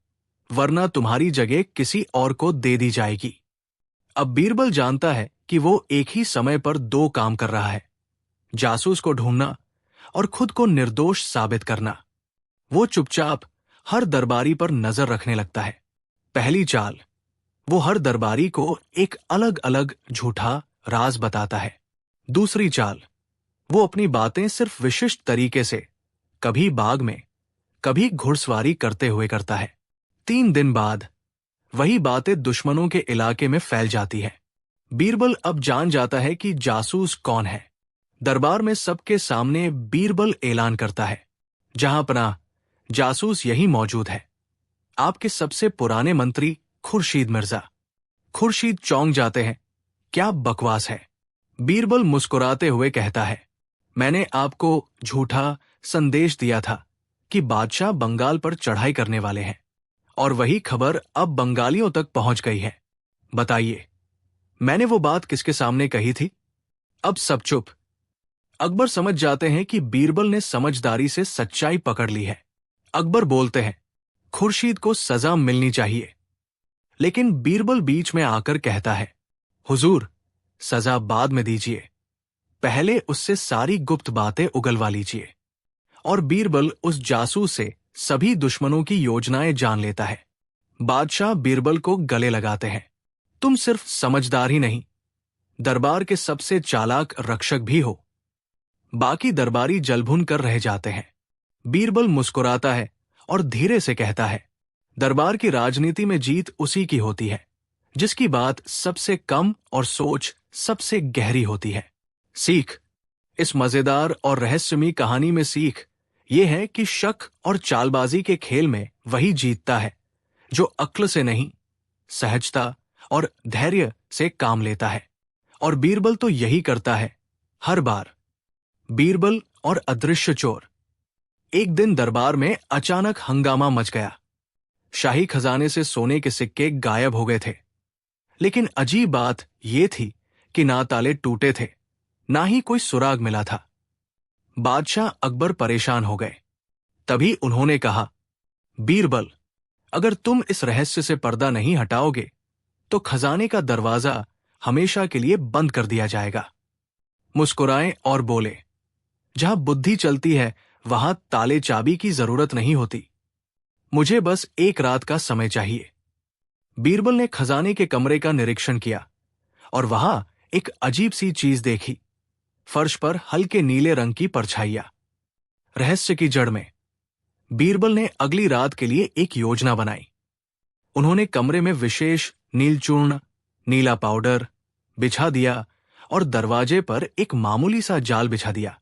वरना तुम्हारी जगह किसी और को दे दी जाएगी। अब बीरबल जानता है कि वो एक ही समय पर 2 काम कर रहा है, जासूस को ढूंढना और खुद को निर्दोष साबित करना। वो चुपचाप हर दरबारी पर नजर रखने लगता है। पहली चाल, वो हर दरबारी को एक अलग अलग झूठा राज बताता है। दूसरी चाल, वो अपनी बातें सिर्फ विशिष्ट तरीके से, कभी बाग में, कभी घुड़सवारी करते हुए करता है। 3 दिन बाद वही बातें दुश्मनों के इलाके में फैल जाती है। बीरबल अब जान जाता है कि जासूस कौन है। दरबार में सबके सामने बीरबल ऐलान करता है, जहां पनाह, जासूस यही मौजूद है, आपके सबसे पुराने मंत्री खुर्शीद मिर्जा। खुर्शीद चौंक जाते हैं, क्या बकवास है? बीरबल मुस्कुराते हुए कहता है, मैंने आपको झूठा संदेश दिया था कि बादशाह बंगाल पर चढ़ाई करने वाले हैं और वही खबर अब बंगालियों तक पहुंच गई है। बताइए, मैंने वो बात किसके सामने कही थी? अब सब चुप। अकबर समझ जाते हैं कि बीरबल ने समझदारी से सच्चाई पकड़ ली है। अकबर बोलते हैं, खुर्शीद को सजा मिलनी चाहिए। लेकिन बीरबल बीच में आकर कहता है, हुजूर, सजा बाद में दीजिए, पहले उससे सारी गुप्त बातें उगलवा लीजिए। और बीरबल उस जासूस से सभी दुश्मनों की योजनाएं जान लेता है। बादशाह बीरबल को गले लगाते हैं, तुम सिर्फ समझदार ही नहीं, दरबार के सबसे चालाक रक्षक भी हो। बाकी दरबारी जलभुन कर रह जाते हैं। बीरबल मुस्कुराता है और धीरे से कहता है, दरबार की राजनीति में जीत उसी की होती है जिसकी बात सबसे कम और सोच सबसे गहरी होती है। सीख, इस मजेदार और रहस्यमयी कहानी में सीख ये है कि शक और चालबाजी के खेल में वही जीतता है जो अक्ल से नहीं, सहजता और धैर्य से काम लेता है। और बीरबल तो यही करता है हर बार। बीरबल और अदृश्य चोर। एक दिन दरबार में अचानक हंगामा मच गया। शाही खजाने से सोने के सिक्के गायब हो गए थे। लेकिन अजीब बात यह थी कि ना ताले टूटे थे, ना ही कोई सुराग मिला था। बादशाह अकबर परेशान हो गए। तभी उन्होंने कहा, बीरबल, अगर तुम इस रहस्य से पर्दा नहीं हटाओगे तो खजाने का दरवाजा हमेशा के लिए बंद कर दिया जाएगा। मुस्कुराए और बोले, जहां बुद्धि चलती है वहां ताले चाबी की जरूरत नहीं होती। मुझे बस एक रात का समय चाहिए। बीरबल ने खजाने के कमरे का निरीक्षण किया और वहां एक अजीब सी चीज देखी। फर्श पर हल्के नीले रंग की परछाइयां। रहस्य की जड़ में। बीरबल ने अगली रात के लिए एक योजना बनाई। उन्होंने कमरे में विशेष नील चूर्ण, नीला पाउडर बिछा दिया और दरवाजे पर एक मामूली सा जाल बिछा दिया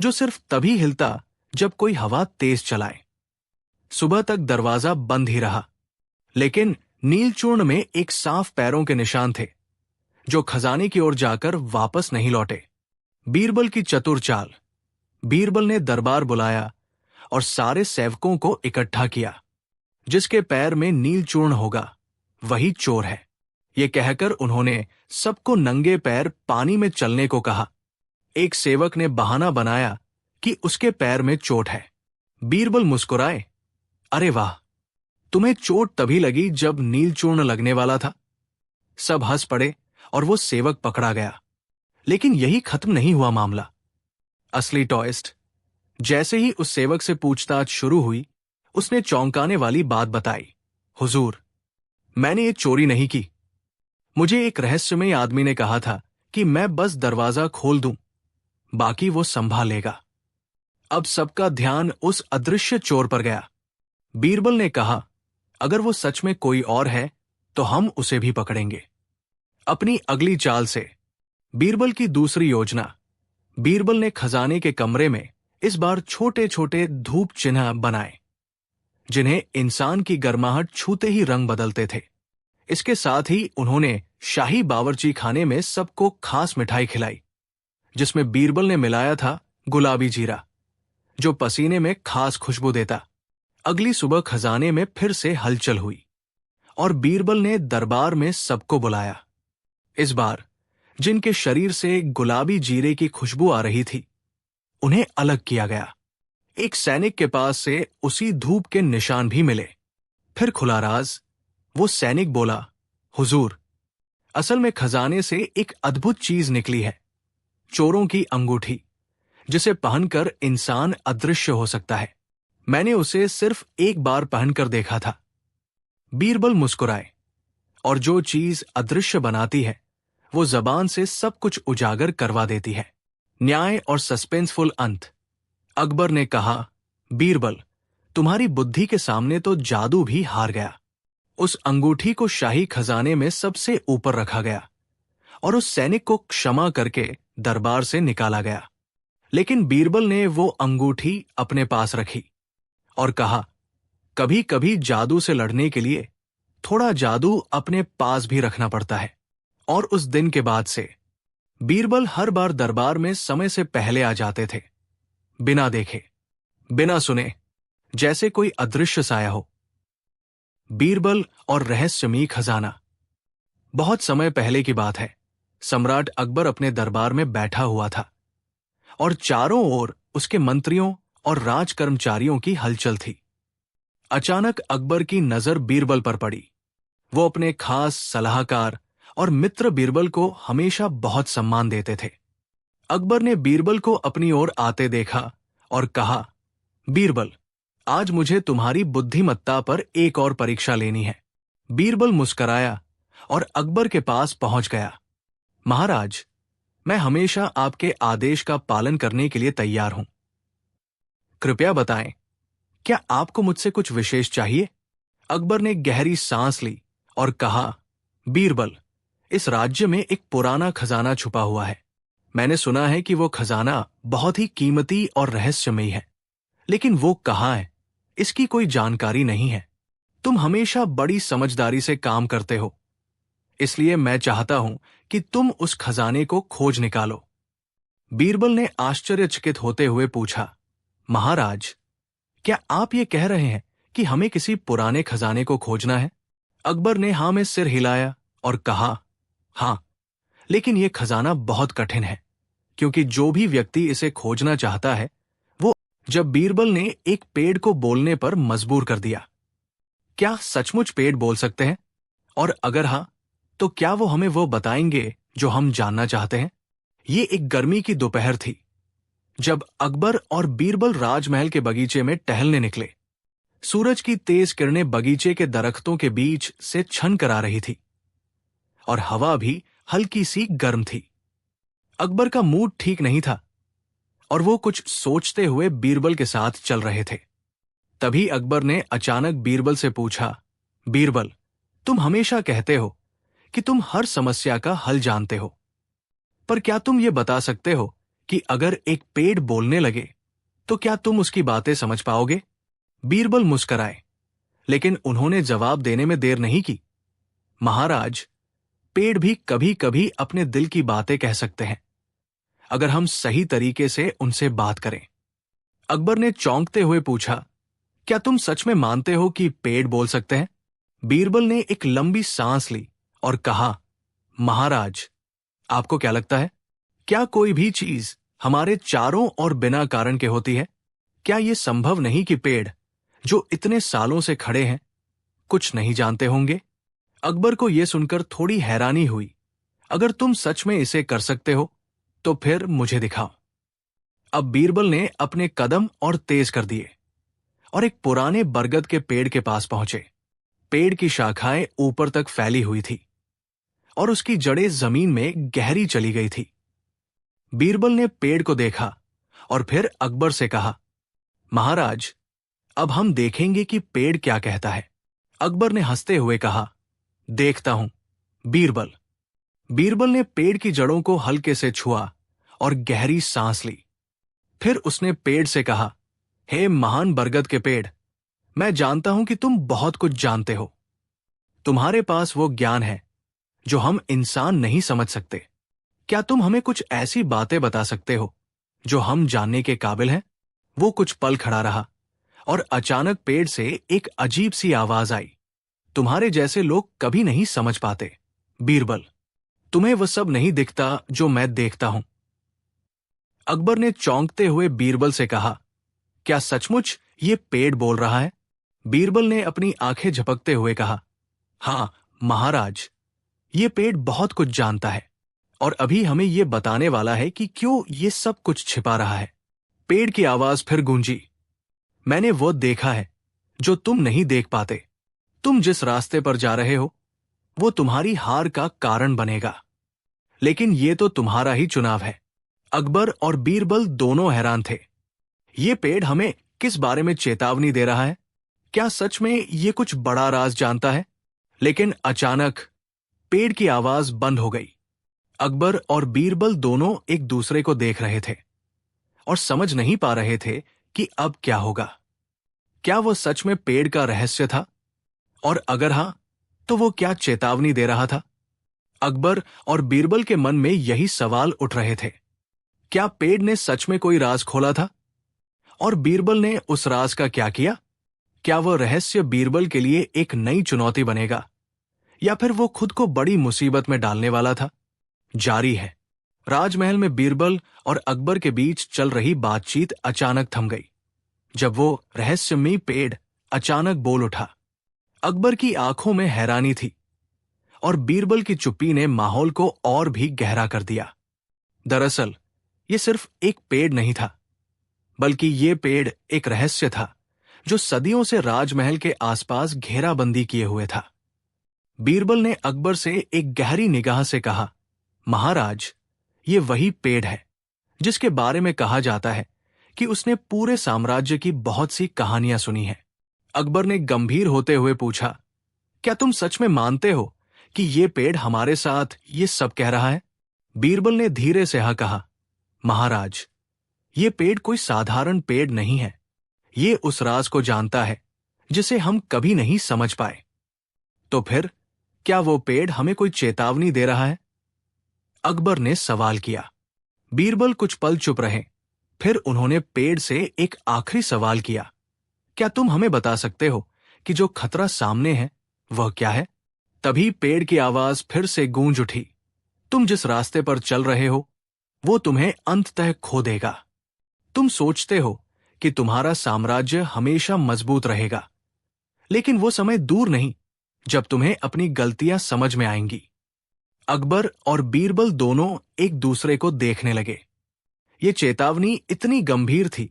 जो सिर्फ तभी हिलता जब कोई हवा तेज चलाए। सुबह तक दरवाजा बंद ही रहा, लेकिन नील चूर्ण में एक साफ पैरों के निशान थे जो खजाने की ओर जाकर वापस नहीं लौटे। बीरबल की चतुर चाल। बीरबल ने दरबार बुलाया और सारे सेवकों को इकट्ठा किया। जिसके पैर में नील चूर्ण होगा वही चोर है, ये कहकर उन्होंने सबको नंगे पैर पानी में चलने को कहा। एक सेवक ने बहाना बनाया कि उसके पैर में चोट है। बीरबल मुस्कुराए, अरे वाह, तुम्हें चोट तभी लगी जब नील चूर्ण लगने वाला था। सब हंस पड़े और वो सेवक पकड़ा गया। लेकिन यही खत्म नहीं हुआ मामला। असली टॉइस्ट। जैसे ही उस सेवक से पूछताछ शुरू हुई, उसने चौंकाने वाली बात बताई, हुजूर, मैंने ये चोरी नहीं की। मुझे एक रहस्यमयी आदमी ने कहा था कि मैं बस दरवाजा खोल दूं, बाकी वो संभाल लेगा। अब सबका ध्यान उस अदृश्य चोर पर गया। बीरबल ने कहा, अगर वो सच में कोई और है तो हम उसे भी पकड़ेंगे। अपनी अगली चाल से। बीरबल की दूसरी योजना। बीरबल ने खजाने के कमरे में इस बार छोटे छोटे धूप चिन्ह बनाए जिन्हें इंसान की गर्माहट छूते ही रंग बदलते थे। इसके साथ ही उन्होंने शाही बावर्ची खाने में सबको खास मिठाई खिलाई जिसमें बीरबल ने मिलाया था गुलाबी जीरा, जो पसीने में खास खुशबू देता। अगली सुबह खजाने में फिर से हलचल हुई और बीरबल ने दरबार में सबको बुलाया। इस बार जिनके शरीर से गुलाबी जीरे की खुशबू आ रही थी उन्हें अलग किया गया। एक सैनिक के पास से उसी धूप के निशान भी मिले। फिर खुला राज। वो सैनिक बोला, हुजूर, असल में खजाने से एक अद्भुत चीज निकली है, चोरों की अंगूठी, जिसे पहनकर इंसान अदृश्य हो सकता है। मैंने उसे सिर्फ एक बार पहनकर देखा था। बीरबल मुस्कुराए, और जो चीज अदृश्य बनाती है वो जबान से सब कुछ उजागर करवा देती है। न्याय और सस्पेंसफुल अंत। अकबर ने कहा, बीरबल, तुम्हारी बुद्धि के सामने तो जादू भी हार गया। उस अंगूठी को शाही खजाने में सबसे ऊपर रखा गया और उस सैनिक को क्षमा करके दरबार से निकाला गया। लेकिन बीरबल ने वो अंगूठी अपने पास रखी और कहा, कभी कभी जादू से लड़ने के लिए थोड़ा जादू अपने पास भी रखना पड़ता है। और उस दिन के बाद से बीरबल हर बार दरबार में समय से पहले आ जाते थे, बिना देखे, बिना सुने, जैसे कोई अदृश्य साया हो। बीरबल और रहस्यमयी खजाना। बहुत समय पहले की बात है। सम्राट अकबर अपने दरबार में बैठा हुआ था और चारों ओर उसके मंत्रियों और राज कर्मचारियों की हलचल थी। अचानक अकबर की नजर बीरबल पर पड़ी। वो अपने खास सलाहकार और मित्र बीरबल को हमेशा बहुत सम्मान देते थे। अकबर ने बीरबल को अपनी ओर आते देखा और कहा, बीरबल, आज मुझे तुम्हारी बुद्धिमत्ता पर एक और परीक्षा लेनी है। बीरबल मुस्कराया और अकबर के पास पहुंच गया। महाराज, मैं हमेशा आपके आदेश का पालन करने के लिए तैयार हूं। कृपया बताएं, क्या आपको मुझसे कुछ विशेष चाहिए? अकबर ने गहरी सांस ली और कहा, बीरबल, इस राज्य में एक पुराना खजाना छुपा हुआ है। मैंने सुना है कि वो खजाना बहुत ही कीमती और रहस्यमयी है, लेकिन वो कहाँ है, इसकी कोई जानकारी नहीं है। तुम हमेशा बड़ी समझदारी से काम करते हो, इसलिए मैं चाहता हूं कि तुम उस खजाने को खोज निकालो। बीरबल ने आश्चर्यचकित होते हुए पूछा, महाराज, क्या आप ये कह रहे हैं कि हमें किसी पुराने खजाने को खोजना है? अकबर ने हाँ में सिर हिलाया और कहा, हाँ, लेकिन यह खजाना बहुत कठिन है, क्योंकि जो भी व्यक्ति इसे खोजना चाहता है वो। जब बीरबल ने एक पेड़ को बोलने पर मजबूर कर दिया। क्या सचमुच पेड़ बोल सकते हैं? और अगर हाँ, तो क्या वो हमें वो बताएंगे जो हम जानना चाहते हैं? ये एक गर्मी की दोपहर थी जब अकबर और बीरबल राजमहल के बगीचे में टहलने निकले। सूरज की तेज किरणें बगीचे के दरख्तों के बीच से छन कर आ रही थी और हवा भी हल्की सी गर्म थी। अकबर का मूड ठीक नहीं था और वो कुछ सोचते हुए बीरबल के साथ चल रहे थे। तभी अकबर ने अचानक बीरबल से पूछा, बीरबल, तुम हमेशा कहते हो कि तुम हर समस्या का हल जानते हो, पर क्या तुम ये बता सकते हो कि अगर एक पेड़ बोलने लगे तो क्या तुम उसकी बातें समझ पाओगे? बीरबल मुस्कराए, लेकिन उन्होंने जवाब देने में देर नहीं की। महाराज, पेड़ भी कभी कभी अपने दिल की बातें कह सकते हैं, अगर हम सही तरीके से उनसे बात करें। अकबर ने चौंकते हुए पूछा, क्या तुम सच में मानते हो कि पेड़ बोल सकते हैं? बीरबल ने एक लंबी सांस ली और कहा, महाराज, आपको क्या लगता है, क्या कोई भी चीज हमारे चारों ओर बिना कारण के होती है? क्या यह संभव नहीं कि पेड़ जो इतने सालों से खड़े हैं कुछ नहीं जानते होंगे? अकबर को यह सुनकर थोड़ी हैरानी हुई। अगर तुम सच में इसे कर सकते हो तो फिर मुझे दिखाओ। अब बीरबल ने अपने कदम और तेज कर दिए और एक पुराने बरगद के पेड़ के पास पहुंचे। पेड़ की शाखाएं ऊपर तक फैली हुई थी और उसकी जड़ें जमीन में गहरी चली गई थी। बीरबल ने पेड़ को देखा और फिर अकबर से कहा, महाराज, अब हम देखेंगे कि पेड़ क्या कहता है। अकबर ने हंसते हुए कहा, देखता हूं बीरबल। बीरबल ने पेड़ की जड़ों को हल्के से छुआ और गहरी सांस ली। फिर उसने पेड़ से कहा, हे महान बरगद के पेड़, मैं जानता हूं कि तुम बहुत कुछ जानते हो। तुम्हारे पास वो ज्ञान है जो हम इंसान नहीं समझ सकते। क्या तुम हमें कुछ ऐसी बातें बता सकते हो जो हम जानने के काबिल हैं? वो कुछ पल खड़ा रहा और अचानक पेड़ से एक अजीब सी आवाज आई, तुम्हारे जैसे लोग कभी नहीं समझ पाते बीरबल, तुम्हें वह सब नहीं दिखता जो मैं देखता हूं। अकबर ने चौंकते हुए बीरबल से कहा, क्या सचमुच ये पेड़ बोल रहा है? बीरबल ने अपनी आंखें झपकते हुए कहा, हां महाराज, ये पेड़ बहुत कुछ जानता है और अभी हमें ये बताने वाला है कि क्यों ये सब कुछ छिपा रहा है। पेड़ की आवाज फिर गूंजी, मैंने वो देखा है जो तुम नहीं देख पाते। तुम जिस रास्ते पर जा रहे हो वो तुम्हारी हार का कारण बनेगा, लेकिन ये तो तुम्हारा ही चुनाव है। अकबर और बीरबल दोनों हैरान थे। ये पेड़ हमें किस बारे में चेतावनी दे रहा है? क्या सच में ये कुछ बड़ा राज जानता है? लेकिन अचानक पेड़ की आवाज बंद हो गई। अकबर और बीरबल दोनों एक दूसरे को देख रहे थे और समझ नहीं पा रहे थे कि अब क्या होगा। क्या वो सच में पेड़ का रहस्य था? और अगर हां, तो वो क्या चेतावनी दे रहा था? अकबर और बीरबल के मन में यही सवाल उठ रहे थे। क्या पेड़ ने सच में कोई राज खोला था? और बीरबल ने उस राज का क्या किया? क्या वह रहस्य बीरबल के लिए एक नई चुनौती बनेगा, या फिर वो खुद को बड़ी मुसीबत में डालने वाला था? जारी है। राजमहल में बीरबल और अकबर के बीच चल रही बातचीत अचानक थम गई जब वो रहस्यमयी पेड़ अचानक बोल उठा। अकबर की आंखों में हैरानी थी और बीरबल की चुप्पी ने माहौल को और भी गहरा कर दिया। दरअसल ये सिर्फ एक पेड़ नहीं था, बल्कि ये पेड़ एक रहस्य था जो सदियों से राजमहल के आसपास घेराबंदी किए हुए था। बीरबल ने अकबर से एक गहरी निगाह से कहा, महाराज, ये वही पेड़ है जिसके बारे में कहा जाता है कि उसने पूरे साम्राज्य की बहुत सी कहानियां सुनी हैं। अकबर ने गंभीर होते हुए पूछा, क्या तुम सच में मानते हो कि ये पेड़ हमारे साथ ये सब कह रहा है? बीरबल ने धीरे से कहा, महाराज, ये पेड़ कोई साधारण पेड़ नहीं है। ये उस राज को जानता है जिसे हम कभी नहीं समझ पाए। तो फिर क्या वो पेड़ हमें कोई चेतावनी दे रहा है? अकबर ने सवाल किया। बीरबल कुछ पल चुप रहे, फिर उन्होंने पेड़ से एक आखिरी सवाल किया, क्या तुम हमें बता सकते हो कि जो खतरा सामने है वह क्या है? तभी पेड़ की आवाज फिर से गूंज उठी, तुम जिस रास्ते पर चल रहे हो वो तुम्हें अंततः खो देगा। तुम सोचते हो कि तुम्हारा साम्राज्य हमेशा मजबूत रहेगा, लेकिन वो समय दूर नहीं जब तुम्हें अपनी गलतियां समझ में आएंगी। अकबर और बीरबल दोनों एक दूसरे को देखने लगे। ये चेतावनी इतनी गंभीर थी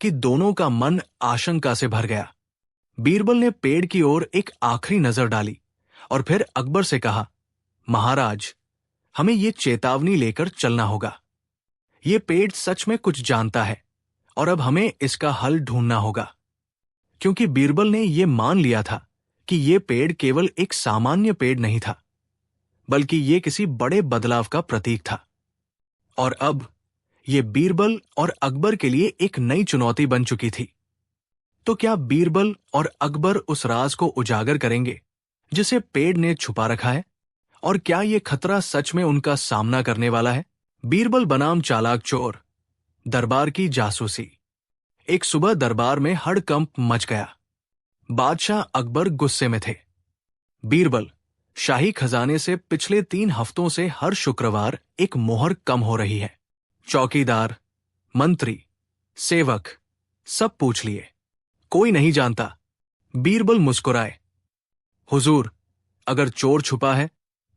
कि दोनों का मन आशंका से भर गया। बीरबल ने पेड़ की ओर एक आखिरी नजर डाली और फिर अकबर से कहा, महाराज, हमें ये चेतावनी लेकर चलना होगा। ये पेड़ सच में कुछ जानता है और अब हमें इसका हल ढूंढना होगा। क्योंकि बीरबल ने यह मान लिया था कि यह पेड़ केवल एक सामान्य पेड़ नहीं था, बल्कि यह किसी बड़े बदलाव का प्रतीक था। और अब यह बीरबल और अकबर के लिए एक नई चुनौती बन चुकी थी। तो क्या बीरबल और अकबर उस राज को उजागर करेंगे जिसे पेड़ ने छुपा रखा है? और क्या यह खतरा सच में उनका सामना करने वाला है? बीरबल बनाम चालाक चोर, दरबार की जासूसी। एक सुबह दरबार में हड़कंप मच गया। बादशाह अकबर गुस्से में थे। बीरबल, शाही खजाने से पिछले 3 हफ्तों से हर शुक्रवार एक मोहर कम हो रही है। चौकीदार, मंत्री, सेवक सब पूछ लिए, कोई नहीं जानता। बीरबल मुस्कुराए। हुजूर, अगर चोर छुपा है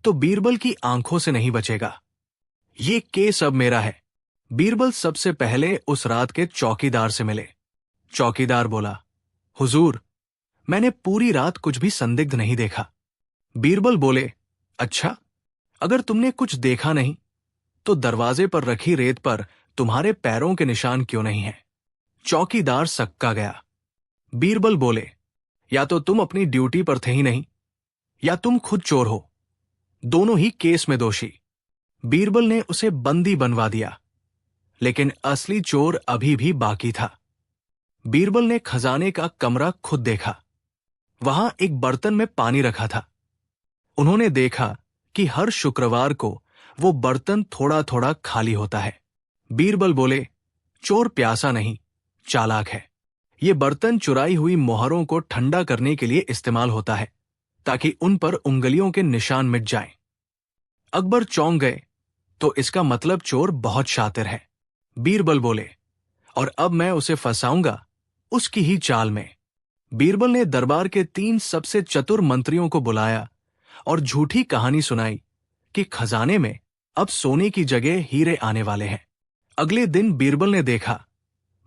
तो बीरबल की आंखों से नहीं बचेगा। ये केस अब मेरा है। बीरबल सबसे पहले उस रात के चौकीदार से मिले। चौकीदार बोला, हुजूर, मैंने पूरी रात कुछ भी संदिग्ध नहीं देखा। बीरबल बोले, अच्छा, अगर तुमने कुछ देखा नहीं तो दरवाजे पर रखी रेत पर तुम्हारे पैरों के निशान क्यों नहीं हैं? चौकीदार सक्का गया। बीरबल बोले, या तो तुम अपनी ड्यूटी पर थे ही नहीं, या तुम खुद चोर हो। दोनों ही केस में दोषी। बीरबल ने उसे बंदी बनवा दिया, लेकिन असली चोर अभी भी बाकी था। बीरबल ने खजाने का कमरा खुद देखा। वहां एक बर्तन में पानी रखा था। उन्होंने देखा कि हर शुक्रवार को वो बर्तन थोड़ा थोड़ा खाली होता है। बीरबल बोले, चोर प्यासा नहीं, चालाक है। ये बर्तन चुराई हुई मोहरों को ठंडा करने के लिए इस्तेमाल होता है, ताकि उन पर उंगलियों के निशान मिट जाएं। अकबर चौंक गए, तो इसका मतलब चोर बहुत शातिर है। बीरबल बोले, और अब मैं उसे फंसाऊंगा उसकी ही चाल में। बीरबल ने दरबार के 3 सबसे चतुर मंत्रियों को बुलाया और झूठी कहानी सुनाई कि खजाने में अब सोने की जगह हीरे आने वाले हैं। अगले दिन बीरबल ने देखा,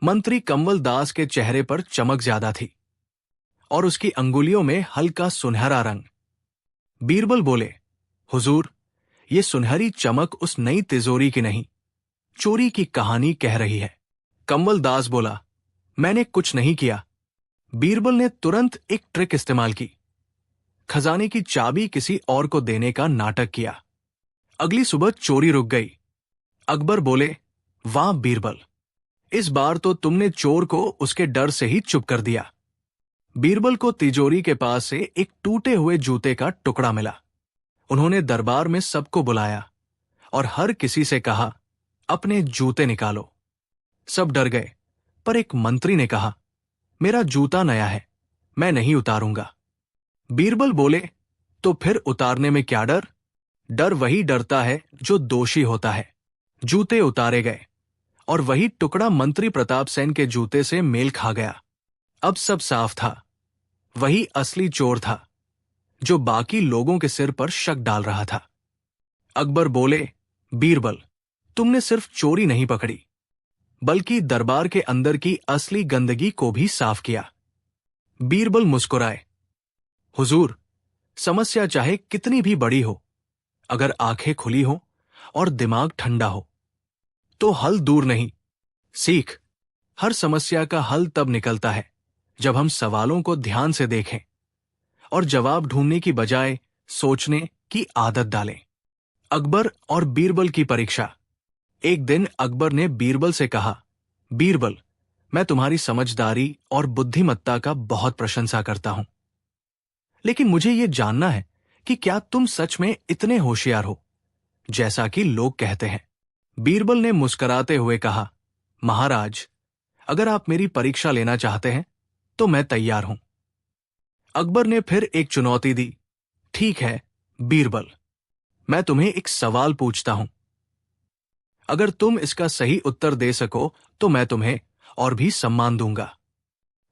मंत्री कंवल दास के चेहरे पर चमक ज्यादा थी और उसकी अंगुलियों में हल्का सुनहरा रंग। बीरबल बोले, हुजूर, ये सुनहरी चमक उस नई तिजोरी की नहीं, चोरी की कहानी कह रही है। कंवल दास बोला, मैंने कुछ नहीं किया। बीरबल ने तुरंत एक ट्रिक इस्तेमाल की। खजाने की चाबी किसी और को देने का नाटक किया। अगली सुबह चोरी रुक गई। अकबर बोले, वाह बीरबल, इस बार तो तुमने चोर को उसके डर से ही चुप कर दिया। बीरबल को तिजोरी के पास से एक टूटे हुए जूते का टुकड़ा मिला। उन्होंने दरबार में सबको बुलाया और हर किसी से कहा, अपने जूते निकालो। सब डर गए, पर एक मंत्री ने कहा, मेरा जूता नया है, मैं नहीं उतारूंगा। बीरबल बोले, तो फिर उतारने में क्या डर? डर वही डरता है जो दोषी होता है। जूते उतारे गए और वही टुकड़ा मंत्री प्रताप सेन के जूते से मेल खा गया। अब सब साफ था, वही असली चोर था जो बाकी लोगों के सिर पर शक डाल रहा था। अकबर बोले, बीरबल, तुमने सिर्फ चोरी नहीं पकड़ी, बल्कि दरबार के अंदर की असली गंदगी को भी साफ किया। बीरबल मुस्कुराए, हुजूर, समस्या चाहे कितनी भी बड़ी हो, अगर आंखें खुली हो और दिमाग ठंडा हो तो हल दूर नहीं, सीख। हर समस्या का हल तब निकलता है जब हम सवालों को ध्यान से देखें और जवाब ढूंढने की बजाय सोचने की आदत डालें। अकबर और बीरबल की परीक्षा। एक दिन अकबर ने बीरबल से कहा, बीरबल, मैं तुम्हारी समझदारी और बुद्धिमत्ता का बहुत प्रशंसा करता हूं, लेकिन मुझे यह जानना है कि क्या तुम सच में इतने होशियार हो जैसा कि लोग कहते हैं। बीरबल ने मुस्कुराते हुए कहा, महाराज, अगर आप मेरी परीक्षा लेना चाहते हैं तो मैं तैयार हूं। अकबर ने फिर एक चुनौती दी। ठीक है बीरबल, मैं तुम्हें एक सवाल पूछता हूं। अगर तुम इसका सही उत्तर दे सको तो मैं तुम्हें और भी सम्मान दूंगा।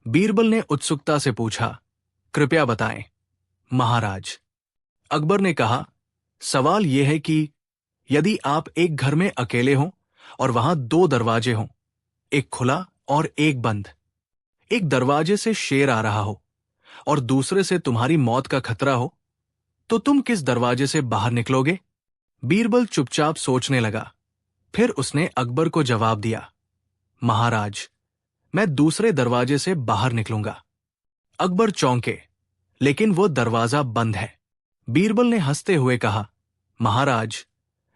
बीरबल ने उत्सुकता से पूछा, कृपया बताएं महाराज। अकबर ने कहा, सवाल यह है कि यदि आप एक घर में अकेले हों और वहां दो दरवाजे हों, एक खुला और एक बंद, एक दरवाजे से शेर आ रहा हो और दूसरे से तुम्हारी मौत का खतरा हो, तो तुम किस दरवाजे से बाहर निकलोगे? बीरबल चुपचाप सोचने लगा। फिर उसने अकबर को जवाब दिया, महाराज, मैं दूसरे दरवाजे से बाहर निकलूंगा। अकबर चौंके, लेकिन वो दरवाजा बंद है। बीरबल ने हंसते हुए कहा, महाराज,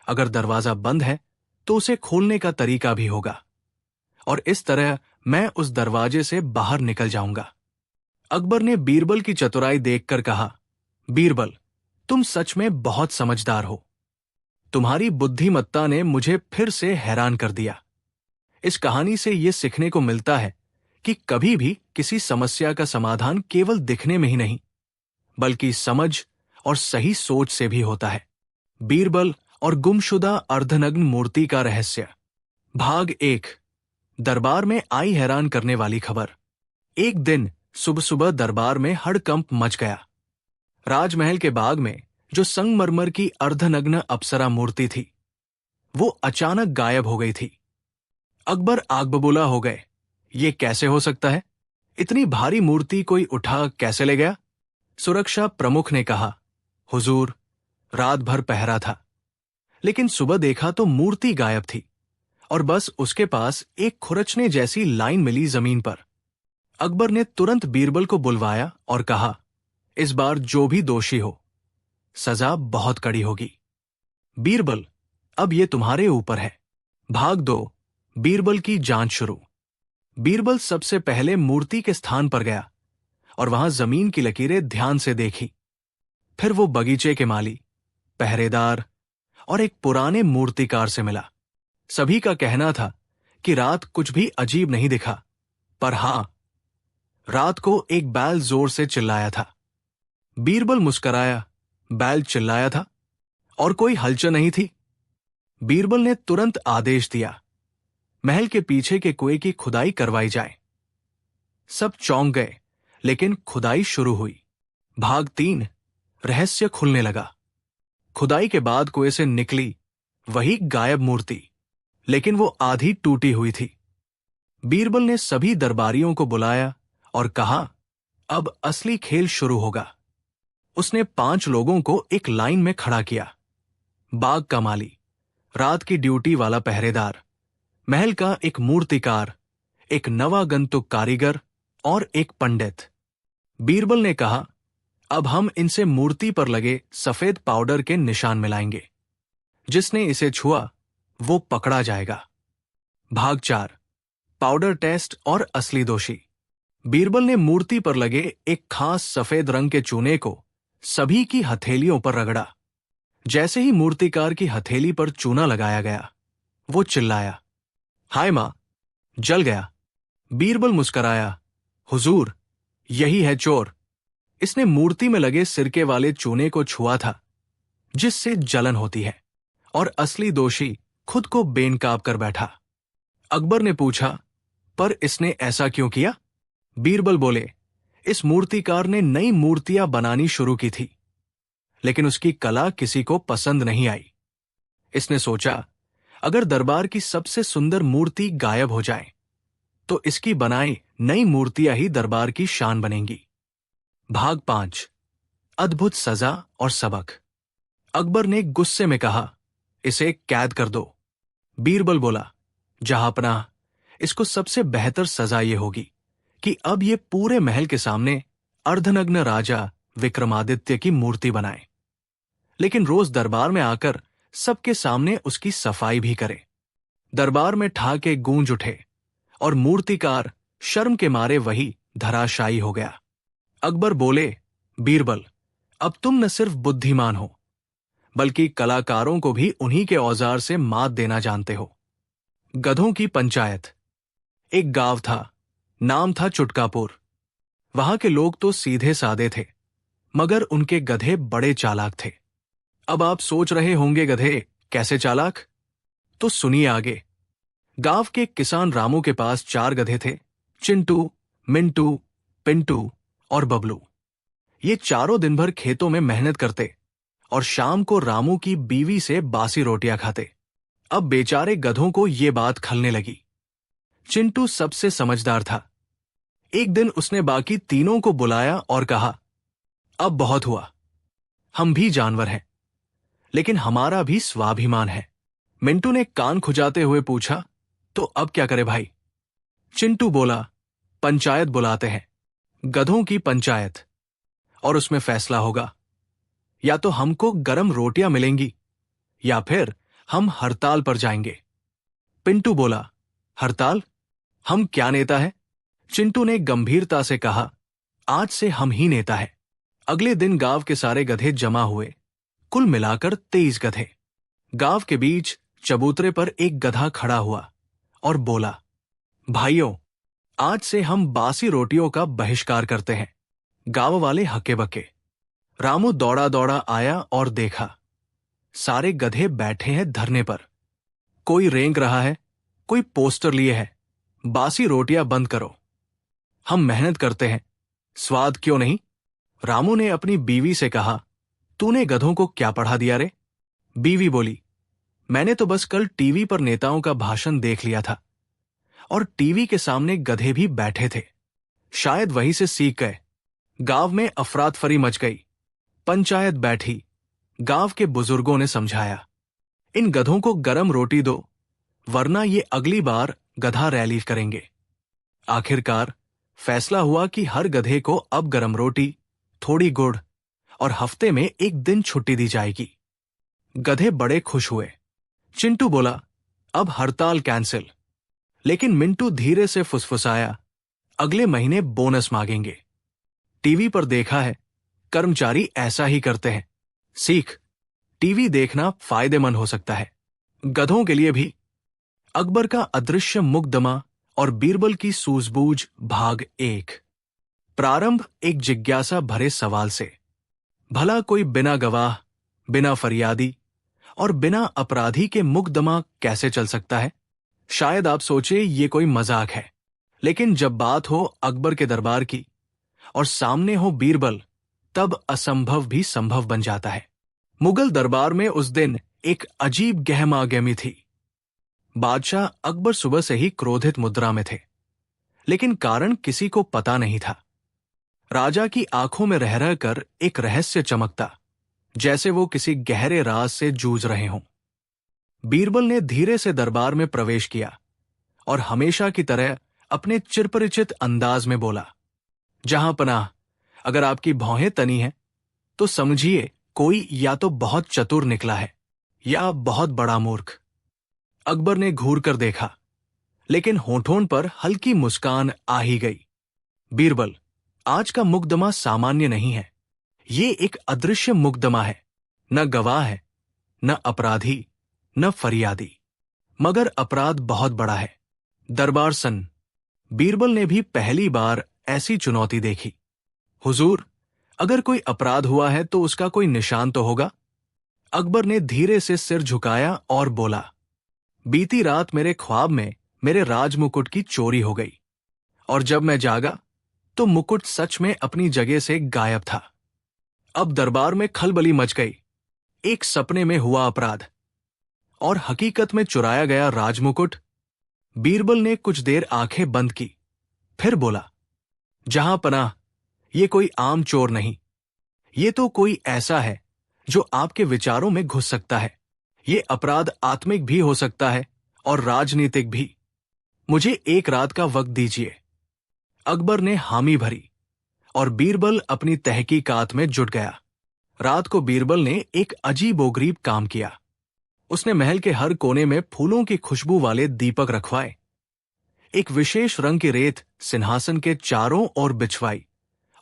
अगर दरवाजा बंद है तो उसे खोलने का तरीका भी होगा, और इस तरह मैं उस दरवाजे से बाहर निकल जाऊंगा। अकबर ने बीरबल की चतुराई देखकर कहा, बीरबल, तुम सच में बहुत समझदार हो। तुम्हारी बुद्धिमत्ता ने मुझे फिर से हैरान कर दिया। इस कहानी से यह सीखने को मिलता है कि कभी भी किसी समस्या का समाधान केवल दिखने में ही नहीं, बल्कि समझ और सही सोच से भी होता है। बीरबल और गुमशुदा अर्धनग्न मूर्ति का रहस्य। भाग 1। दरबार में आई हैरान करने वाली खबर। एक दिन सुबह सुबह दरबार में हड़कंप मच गया। राजमहल के बाग में जो संगमरमर की अर्धनग्न अप्सरा मूर्ति थी, वो अचानक गायब हो गई थी। अकबर आग बबूला हो गए। ये कैसे हो सकता है? इतनी भारी मूर्ति कोई उठा कैसे ले गया? सुरक्षा प्रमुख ने कहा, हुजूर, रात भर पहरा था, लेकिन सुबह देखा तो मूर्ति गायब थी और बस उसके पास एक खुरचने जैसी लाइन मिली जमीन पर। अकबर ने तुरंत बीरबल को बुलवाया और कहा, इस बार जो भी दोषी हो, सजा बहुत कड़ी होगी। बीरबल, अब ये तुम्हारे ऊपर है। भाग 2। बीरबल की जांच शुरू। बीरबल सबसे पहले मूर्ति के स्थान पर गया और वहां जमीन की लकीरें ध्यान से देखी। फिर वो बगीचे के माली, पहरेदार और एक पुराने मूर्तिकार से मिला। सभी का कहना था कि रात कुछ भी अजीब नहीं दिखा, पर हां, रात को एक बैल जोर से चिल्लाया था। बीरबल मुस्कराया। बैल चिल्लाया था और कोई हलचल नहीं थी। बीरबल ने तुरंत आदेश दिया, महल के पीछे के कुएं की खुदाई करवाई जाए। सब चौंक गए, लेकिन खुदाई शुरू हुई। भाग 3। रहस्य खुलने लगा। खुदाई के बाद कुएं से निकली वही गायब मूर्ति, लेकिन वो आधी टूटी हुई थी। बीरबल ने सभी दरबारियों को बुलाया और कहा, अब असली खेल शुरू होगा। उसने 5 लोगों को एक लाइन में खड़ा किया। बाग का माली, रात की ड्यूटी वाला पहरेदार, महल का एक मूर्तिकार, एक नवागंतुक कारीगर और एक पंडित। बीरबल ने कहा, अब हम इनसे मूर्ति पर लगे सफेद पाउडर के निशान मिलाएंगे। जिसने इसे छुआ वो पकड़ा जाएगा। भाग 4। पाउडर टेस्ट और असली दोषी। बीरबल ने मूर्ति पर लगे एक खास सफेद रंग के चूने को सभी की हथेलियों पर रगड़ा। जैसे ही मूर्तिकार की हथेली पर चूना लगाया गया, वो चिल्लाया, हाय मां, जल गया। बीरबल मुस्कराया, हुजूर, यही है चोर। इसने मूर्ति में लगे सिरके वाले चूने को छुआ था, जिससे जलन होती है, और असली दोषी खुद को बेनकाब कर बैठा। अकबर ने पूछा, पर इसने ऐसा क्यों किया? बीरबल बोले, इस मूर्तिकार ने नई मूर्तियां बनानी शुरू की थी, लेकिन उसकी कला किसी को पसंद नहीं आई। इसने सोचा, अगर दरबार की सबसे सुंदर मूर्ति गायब हो जाए तो इसकी बनाई नई मूर्तियां ही दरबार की शान बनेंगी। भाग 5, अद्भुत सजा और सबक। अकबर ने गुस्से में कहा, इसे कैद कर दो। बीरबल बोला, जहांपनाह, इसको सबसे बेहतर सजा ये होगी कि अब ये पूरे महल के सामने अर्धनग्न राजा विक्रमादित्य की मूर्ति बनाए, लेकिन रोज दरबार में आकर सबके सामने उसकी सफाई भी करे। दरबार में ठाके गूंज उठे और मूर्तिकार शर्म के मारे वही धराशायी हो गया। अकबर बोले, बीरबल, अब तुम न सिर्फ बुद्धिमान हो, बल्कि कलाकारों को भी उन्हीं के औजार से मात देना जानते हो। गधों की पंचायत। एक गांव था, नाम था चुटकापुर। वहां के लोग तो सीधे सादे थे, मगर उनके गधे बड़े चालाक थे। अब आप सोच रहे होंगे, गधे कैसे चालाक? तो सुनिए आगे। गांव के किसान रामू के पास 4 गधे थे, चिंटू, मिंटू, पिंटू और बबलू। ये चारों दिन भर खेतों में मेहनत करते और शाम को रामू की बीवी से बासी रोटियां खाते। अब बेचारे गधों को ये बात खलने लगी। चिंटू सबसे समझदार था। एक दिन उसने बाकी तीनों को बुलाया और कहा, अब बहुत हुआ। हम भी जानवर हैं, लेकिन हमारा भी स्वाभिमान है। मिंटू ने कान खुजाते हुए पूछा, तो अब क्या करे भाई? चिंटू बोला, पंचायत बुलाते हैं, गधों की पंचायत, और उसमें फैसला होगा। या तो हमको गरम रोटियां मिलेंगी या फिर हम हड़ताल पर जाएंगे। पिंटू बोला, हड़ताल? हम क्या नेता है? चिंटू ने गंभीरता से कहा, आज से हम ही नेता है। अगले दिन गांव के सारे गधे जमा हुए, कुल मिलाकर 23 गधे। गांव के बीच चबूतरे पर एक गधा खड़ा हुआ और बोला, भाइयों, आज से हम बासी रोटियों का बहिष्कार करते हैं। गांव वाले हके बके। रामू दौड़ा दौड़ा आया और देखा, सारे गधे बैठे हैं धरने पर। कोई रेंग रहा है, कोई पोस्टर लिए है, बासी रोटियां बंद करो, हम मेहनत करते हैं, स्वाद क्यों नहीं? रामू ने अपनी बीवी से कहा, तूने गधों को क्या पढ़ा दिया रे? बीवी बोली, मैंने तो बस कल टीवी पर नेताओं का भाषण देख लिया था, और टीवी के सामने गधे भी बैठे थे, शायद वहीं से सीख गए। गांव में अफरातफरी मच गई। पंचायत बैठी। गांव के बुजुर्गों ने समझाया, इन गधों को गरम रोटी दो, वरना ये अगली बार गधा रैली करेंगे। आखिरकार फैसला हुआ कि हर गधे को अब गरम रोटी, थोड़ी गुड़ और हफ्ते में एक दिन छुट्टी दी जाएगी। गधे बड़े खुश हुए। चिंटू बोला, अब हड़ताल कैंसिल। लेकिन मिंटू धीरे से फुसफुसाया, अगले महीने बोनस मांगेंगे। टीवी पर देखा है, कर्मचारी ऐसा ही करते हैं। सीख, टीवी देखना फायदेमंद हो सकता है, गधों के लिए भी। अकबर का अदृश्य मुकदमा और बीरबल की सूझबूझ भाग 1। प्रारंभ एक जिज्ञासा भरे सवाल से। भला कोई बिना गवाह, बिना फरियादी और बिना अपराधी के मुकदमा कैसे चल सकता है? शायद आप सोचे ये कोई मजाक है, लेकिन जब बात हो अकबर के दरबार की और सामने हो बीरबल, तब असंभव भी संभव बन जाता है। मुगल दरबार में उस दिन एक अजीब गहमागहमी थी। बादशाह अकबर सुबह से ही क्रोधित मुद्रा में थे, लेकिन कारण किसी को पता नहीं था। राजा की आंखों में रह रहकर एक रहस्य चमकता, जैसे वो किसी गहरे राज से जूझ रहे हों। बीरबल ने धीरे से दरबार में प्रवेश किया और हमेशा की तरह अपने चिरपरिचित अंदाज में बोला, जहां पनाह, अगर आपकी भौहें तनी हैं तो समझिए कोई या तो बहुत चतुर निकला है या बहुत बड़ा मूर्ख। अकबर ने घूर कर देखा, लेकिन होठों पर हल्की मुस्कान आ ही गई। बीरबल, आज का मुकदमा सामान्य नहीं है, ये एक अदृश्य मुकदमा है। न गवाह है, न अपराधी, न फरियादी, मगर अपराध बहुत बड़ा है। दरबार सन्न। बीरबल ने भी पहली बार ऐसी चुनौती देखी। हुजूर, अगर कोई अपराध हुआ है तो उसका कोई निशान तो होगा। अकबर ने धीरे से सिर झुकाया और बोला, बीती रात मेरे ख्वाब में मेरे राजमुकुट की चोरी हो गई, और जब मैं जागा तो मुकुट सच में अपनी जगह से गायब था। अब दरबार में खलबली मच गई। एक सपने में हुआ अपराध और हकीकत में चुराया गया राजमुकुट। बीरबल ने कुछ देर आंखें बंद की, फिर बोला, जहां पनाह, ये कोई आम चोर नहीं, ये तो कोई ऐसा है जो आपके विचारों में घुस सकता है। ये अपराध आत्मिक भी हो सकता है और राजनीतिक भी। मुझे एक रात का वक्त दीजिए। अकबर ने हामी भरी और बीरबल अपनी तहकीकात में जुट गया। रात को बीरबल ने एक अजीबोगरीब काम किया। उसने महल के हर कोने में फूलों की खुशबू वाले दीपक रखवाए, एक विशेष रंग की रेत सिंहासन के चारों ओर बिछवाई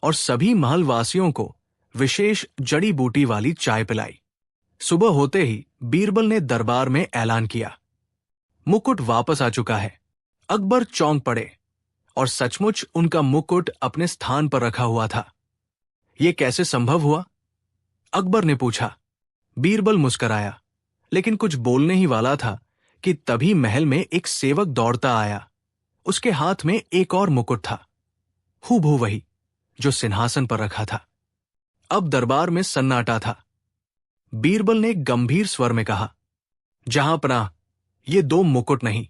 और सभी महलवासियों को विशेष जड़ी बूटी वाली चाय पिलाई। सुबह होते ही बीरबल ने दरबार में ऐलान किया, मुकुट वापस आ चुका है। अकबर चौंक पड़े और सचमुच उनका मुकुट अपने स्थान पर रखा हुआ था। यह कैसे संभव हुआ? अकबर ने पूछा। बीरबल मुस्कराया, लेकिन कुछ बोलने ही वाला था कि तभी महल में एक सेवक दौड़ता आया। उसके हाथ में एक और मुकुट था, हूबहू वही जो सिंहासन पर रखा था। अब दरबार में सन्नाटा था। बीरबल ने गंभीर स्वर में कहा, जहां पनाह, ये दो मुकुट नहीं,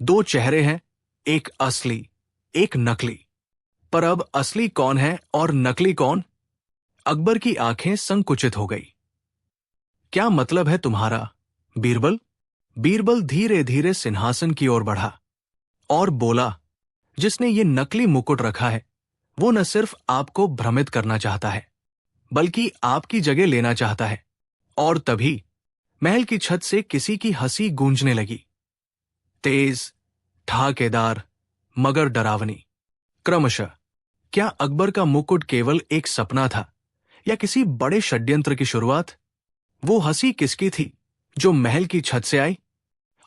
दो चेहरे हैं, एक असली, एक नकली। पर अब असली कौन है और नकली कौन? अकबर की आंखें संकुचित हो गई। क्या मतलब है तुम्हारा, बीरबल? बीरबल धीरे धीरे सिंहासन की ओर बढ़ा और बोला, जिसने ये नकली मुकुट रखा है वो न सिर्फ आपको भ्रमित करना चाहता है, बल्कि आपकी जगह लेना चाहता है। और तभी महल की छत से किसी की हंसी गूंजने लगी, तेज, ठाकेदार, मगर डरावनी। क्रमशः क्या अकबर का मुकुट केवल एक सपना था या किसी बड़े षड्यंत्र की शुरुआत? वो हंसी किसकी थी जो महल की छत से आई?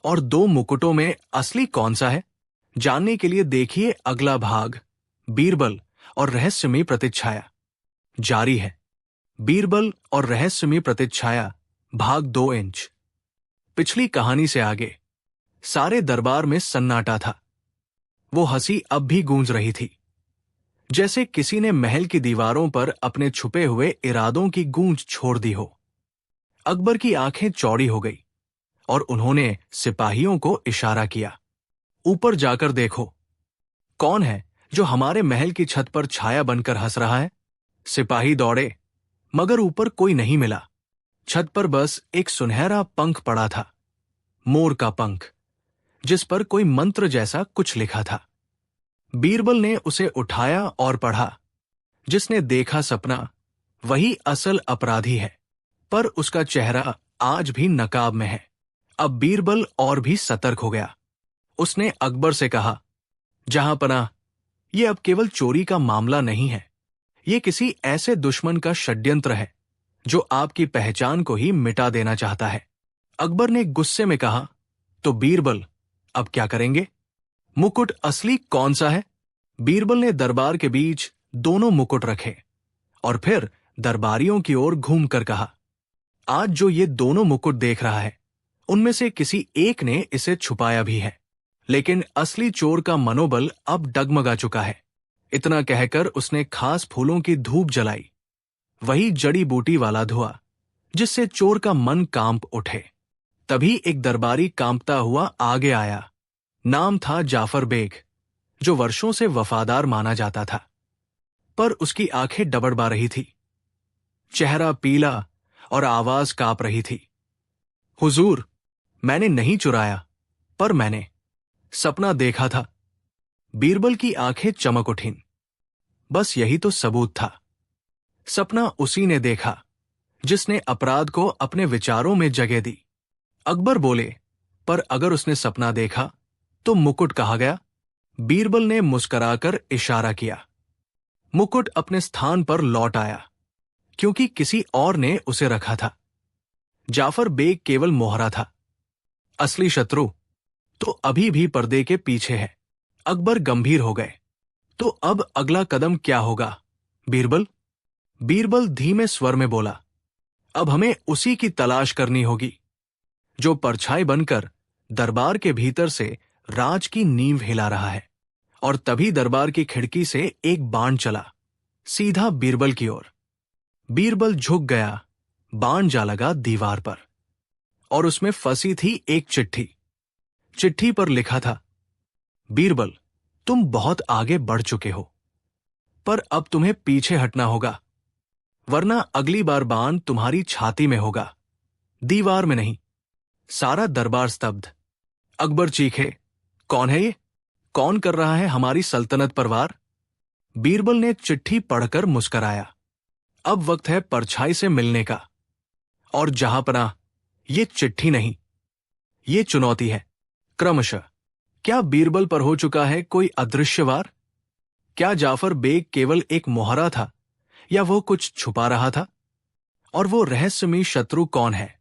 और दो मुकुटों में असली कौन सा है? जानने के लिए देखिए अगला भाग, बीरबल और रहस्यमयी प्रतिच्छाया। जारी है। बीरबल और रहस्यमयी प्रतिच्छाया, भाग 2 इंच। पिछली कहानी से आगे सारे दरबार में सन्नाटा था। वो हंसी अब भी गूंज रही थी, जैसे किसी ने महल की दीवारों पर अपने छुपे हुए इरादों की गूंज छोड़ दी हो। अकबर की आंखें चौड़ी हो गई और उन्होंने सिपाहियों को इशारा किया, ऊपर जाकर देखो, कौन है जो हमारे महल की छत पर छाया बनकर हंस रहा है? सिपाही दौड़े, मगर ऊपर कोई नहीं मिला। छत पर बस एक सुनहरा पंख पड़ा था, मोर का पंख, जिस पर कोई मंत्र जैसा कुछ लिखा था। बीरबल ने उसे उठाया और पढ़ा, जिसने देखा सपना वही असल अपराधी है, पर उसका चेहरा आज भी नकाब में है। अब बीरबल और भी सतर्क हो गया। उसने अकबर से कहा, जहां पनाह, यह अब केवल चोरी का मामला नहीं है, यह किसी ऐसे दुश्मन का षड्यंत्र है जो आपकी पहचान को ही मिटा देना चाहता है। अकबर ने गुस्से में कहा, तो बीरबल, अब क्या करेंगे? मुकुट असली कौन सा है? बीरबल ने दरबार के बीच दोनों मुकुट रखे और फिर दरबारियों की ओर घूमकर कहा, आज जो ये दोनों मुकुट देख रहा है, उनमें से किसी एक ने इसे छुपाया भी है, लेकिन असली चोर का मनोबल अब डगमगा चुका है। इतना कहकर उसने खास फूलों की धूप जलाई, वही जड़ी बूटी वाला धुआं जिससे चोर का मन कांप उठे। तभी एक दरबारी कांपता हुआ आगे आया। नाम था जाफर बेग, जो वर्षों से वफादार माना जाता था, पर उसकी आंखें डबडबा रही थी, चेहरा पीला और आवाज कांप रही थी। हुजूर, मैंने नहीं चुराया, पर मैंने सपना देखा था। बीरबल की आंखें चमक उठीं। बस यही तो सबूत था। सपना उसी ने देखा जिसने अपराध को अपने विचारों में जगह दी। अकबर बोले, पर अगर उसने सपना देखा तो मुकुट कहाँ गया? बीरबल ने मुस्कुराकर इशारा किया। मुकुट अपने स्थान पर लौट आया, क्योंकि किसी और ने उसे रखा था। जाफर बेग केवल मोहरा था, असली शत्रु तो अभी भी पर्दे के पीछे है। अकबर गंभीर हो गए। तो अब अगला कदम क्या होगा? बीरबल, बीरबल धीमे स्वर में बोला, अब हमें उसी की तलाश करनी होगी जो परछाई बनकर दरबार के भीतर से राज की नींव हिला रहा है। और तभी दरबार की खिड़की से एक बाण चला, सीधा बीरबल की ओर। बीरबल झुक गया, बाण जा लगा दीवार पर, और उसमें फंसी थी एक चिट्ठी। चिट्ठी पर लिखा था, बीरबल, तुम बहुत आगे बढ़ चुके हो, पर अब तुम्हें पीछे हटना होगा, वरना अगली बार बाण तुम्हारी छाती में होगा, दीवार में नहीं। सारा दरबार स्तब्ध। अकबर चीखे, कौन है ये? कौन कर रहा है हमारी सल्तनत पर वार? बीरबल ने चिट्ठी पढ़कर मुस्कराया, अब वक्त है परछाई से मिलने का। और जहांपनाह, ये चिट्ठी नहीं, ये चुनौती है। क्रमशः, क्या बीरबल पर हो चुका है कोई अदृश्य वार? क्या जाफर बेग केवल एक मोहरा था, या वो कुछ छुपा रहा था? और वो रहस्यमयी शत्रु कौन है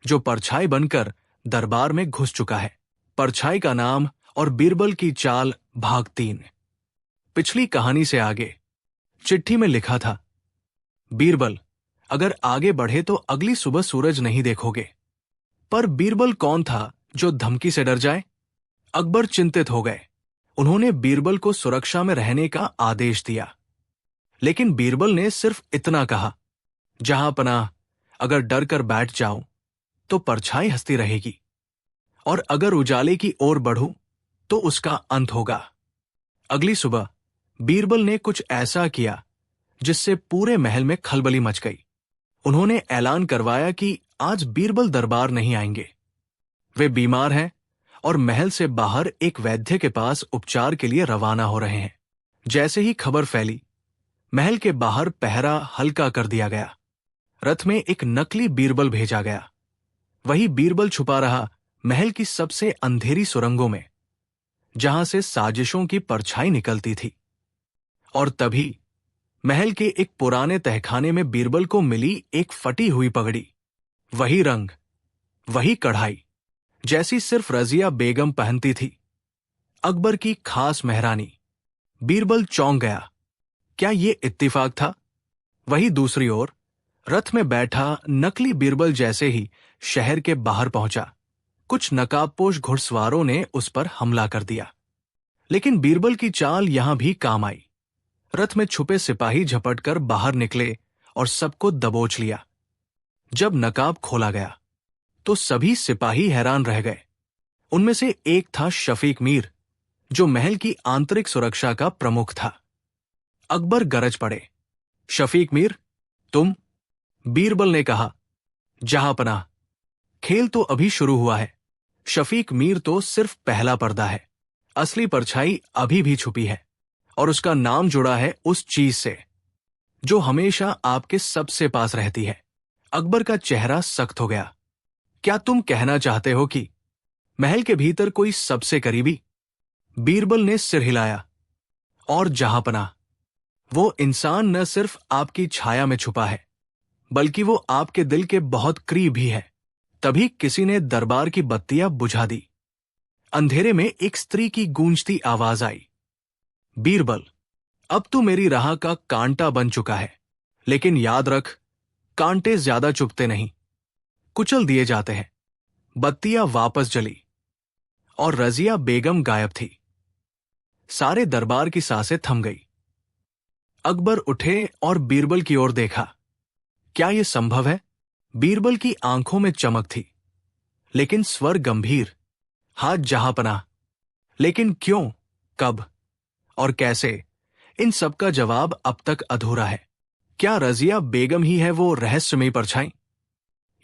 जो परछाई बनकर दरबार में घुस चुका है? परछाई का नाम और बीरबल की चाल, भाग 3। पिछली कहानी से आगे। चिट्ठी में लिखा था, बीरबल, अगर आगे बढ़े तो अगली सुबह सूरज नहीं देखोगे। पर बीरबल कौन था जो धमकी से डर जाए? अकबर चिंतित हो गए। उन्होंने बीरबल को सुरक्षा में रहने का आदेश दिया, लेकिन बीरबल ने सिर्फ इतना कहा, जहांपनाह, अगर डर कर बैठ जाऊं तो परछाई हंसती रहेगी, और अगर उजाले की ओर बढ़ूं तो उसका अंत होगा। अगली सुबह बीरबल ने कुछ ऐसा किया जिससे पूरे महल में खलबली मच गई। उन्होंने ऐलान करवाया कि आज बीरबल दरबार नहीं आएंगे। वे बीमार हैं और महल से बाहर एक वैद्य के पास उपचार के लिए रवाना हो रहे हैं। जैसे ही खबर फैली, महल के बाहर पहरा हल्का कर दिया गया। रथ में एक नकली बीरबल भेजा गया। वही बीरबल छुपा रहा महल की सबसे अंधेरी सुरंगों में, जहां से साजिशों की परछाई निकलती थी। और तभी महल के एक पुराने तहखाने में बीरबल को मिली एक फटी हुई पगड़ी। वही रंग, वही कढ़ाई, जैसी सिर्फ रजिया बेगम पहनती थी, अकबर की खास मेहरानी। बीरबल चौंक गया। क्या ये इत्तेफाक था? वही दूसरी ओर रथ में बैठा नकली बीरबल जैसे ही शहर के बाहर पहुंचा, कुछ नकाबपोश घुड़सवारों ने उस पर हमला कर दिया। लेकिन बीरबल की चाल यहां भी काम आई। रथ में छुपे सिपाही झपटकर बाहर निकले और सबको दबोच लिया। जब नकाब खोला गया तो सभी सिपाही हैरान रह गए। उनमें से एक था शफीक मीर, जो महल की आंतरिक सुरक्षा का प्रमुख था। अकबर गरज पड़े, शफीक मीर, तुम? बीरबल ने कहा, जहांपनाह, खेल तो अभी शुरू हुआ है। शफीक मीर तो सिर्फ पहला पर्दा है। असली परछाई अभी भी छुपी है, और उसका नाम जुड़ा है उस चीज से जो हमेशा आपके सबसे पास रहती है। अकबर का चेहरा सख्त हो गया। क्या तुम कहना चाहते हो कि महल के भीतर कोई सबसे करीबी? बीरबल ने सिर हिलाया। और जहांपनाह, वो इंसान न सिर्फ आपकी छाया में छुपा है, बल्कि वो आपके दिल के बहुत करीब भी है। तभी किसी ने दरबार की बत्तियां बुझा दी। अंधेरे में एक स्त्री की गूंजती आवाज आई, बीरबल, अब तू मेरी राह का कांटा बन चुका है, लेकिन याद रख, कांटे ज्यादा चुभते नहीं, कुचल दिए जाते हैं। बत्तियां वापस जली और रजिया बेगम गायब थी। सारे दरबार की सांसें थम गई। अकबर उठे और बीरबल की ओर देखा। क्या यह संभव है? बीरबल की आंखों में चमक थी, लेकिन स्वर गंभीर। हाथ जहांपनाह, लेकिन क्यों, कब और कैसे, इन सब का जवाब अब तक अधूरा है। क्या रजिया बेगम ही है वो रहस्यमयी परछाई,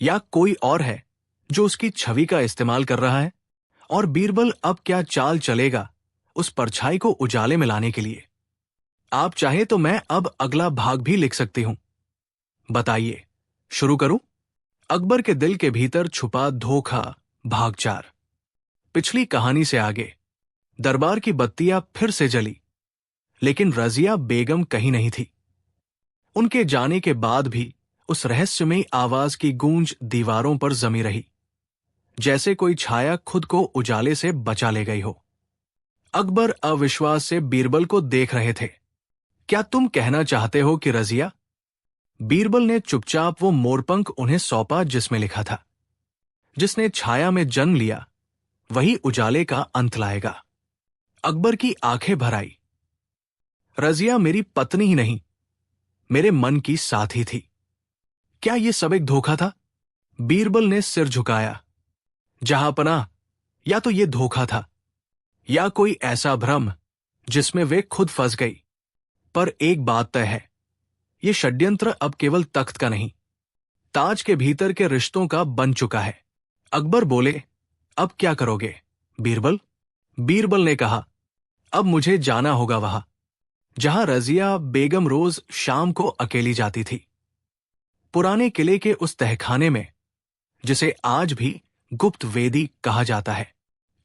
या कोई और है जो उसकी छवि का इस्तेमाल कर रहा है? और बीरबल अब क्या चाल चलेगा उस परछाई को उजाले में लाने के लिए? आप चाहे तो मैं अब अगला भाग भी लिख सकती हूं। बताइए, शुरू करूं? अकबर के दिल के भीतर छुपा धोखा, भाग 4। पिछली कहानी से आगे। दरबार की बत्तियां फिर से जली, लेकिन रजिया बेगम कहीं नहीं थी। उनके जाने के बाद भी उस रहस्यमयी आवाज की गूंज दीवारों पर जमी रही, जैसे कोई छाया खुद को उजाले से बचा ले गई हो। अकबर अविश्वास से बीरबल को देख रहे थे। क्या तुम कहना चाहते हो कि रजिया? बीरबल ने चुपचाप वो मोरपंख उन्हें सौंपा जिसमें लिखा था, जिसने छाया में जन्म लिया वही उजाले का अंत लाएगा। अकबर की आंखें भर आई। रजिया मेरी पत्नी ही नहीं, मेरे मन की साथी थी। क्या यह सब एक धोखा था? बीरबल ने सिर झुकाया। जहांपनाह, या तो यह धोखा था या कोई ऐसा भ्रम जिसमें वे खुद फंस गई। पर एक बात तय है, यह षड्यंत्र अब केवल तख्त का नहीं, ताज के भीतर के रिश्तों का बन चुका है। अकबर बोले, अब क्या करोगे बीरबल? बीरबल ने कहा, अब मुझे जाना होगा वहां जहां रजिया बेगम रोज शाम को अकेली जाती थी। पुराने किले के उस तहखाने में जिसे आज भी गुप्त वेदी कहा जाता है।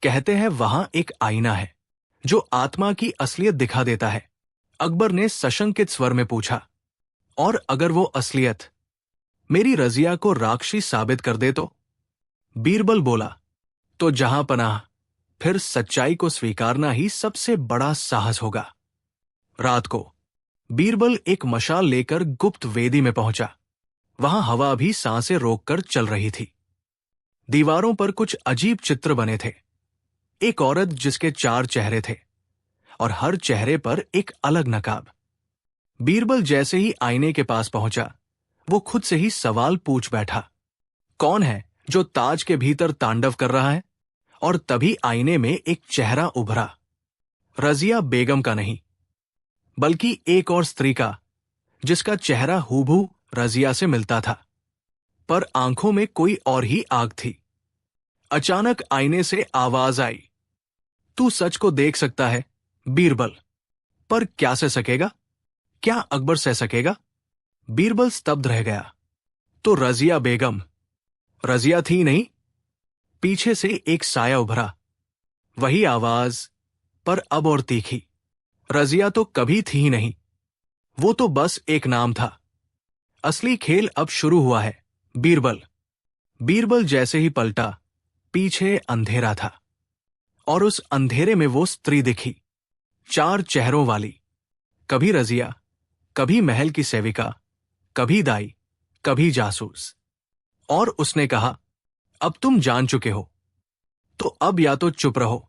कहते हैं वहां एक आईना है जो आत्मा की असलियत दिखा देता है। अकबर ने सशंकित स्वर में पूछा, और अगर वो असलियत मेरी रजिया को राक्षसी साबित कर दे तो? बीरबल बोला, तो जहांपनाह, फिर सच्चाई को स्वीकारना ही सबसे बड़ा साहस होगा। रात को बीरबल एक मशाल लेकर गुप्त वेदी में पहुंचा। वहां हवा भी सांसें रोककर चल रही थी। दीवारों पर कुछ अजीब चित्र बने थे। एक औरत जिसके 4 चेहरे थे और हर चेहरे पर एक अलग नकाब। बीरबल जैसे ही आईने के पास पहुंचा, वो खुद से ही सवाल पूछ बैठा, कौन है जो ताज के भीतर तांडव कर रहा है? और तभी आईने में एक चेहरा उभरा। रजिया बेगम का नहीं, बल्कि एक और स्त्री का, जिसका चेहरा हूबहू रजिया से मिलता था, पर आंखों में कोई और ही आग थी। अचानक आईने से आवाज आई, तू सच को देख सकता है बीरबल, पर क्या सह सकेगा? क्या अकबर सह सकेगा? बीरबल स्तब्ध रह गया। तो रजिया बेगम रजिया थी नहीं? पीछे से एक साया उभरा। वही आवाज, पर अब और तीखी। रजिया तो कभी थी ही नहीं, वो तो बस एक नाम था। असली खेल अब शुरू हुआ है बीरबल। बीरबल जैसे ही पलटा, पीछे अंधेरा था, और उस अंधेरे में वो स्त्री दिखी, 4 चेहरों वाली। कभी रजिया, कभी महल की सेविका, कभी दाई, कभी जासूस। और उसने कहा, अब तुम जान चुके हो, तो अब या तो चुप रहो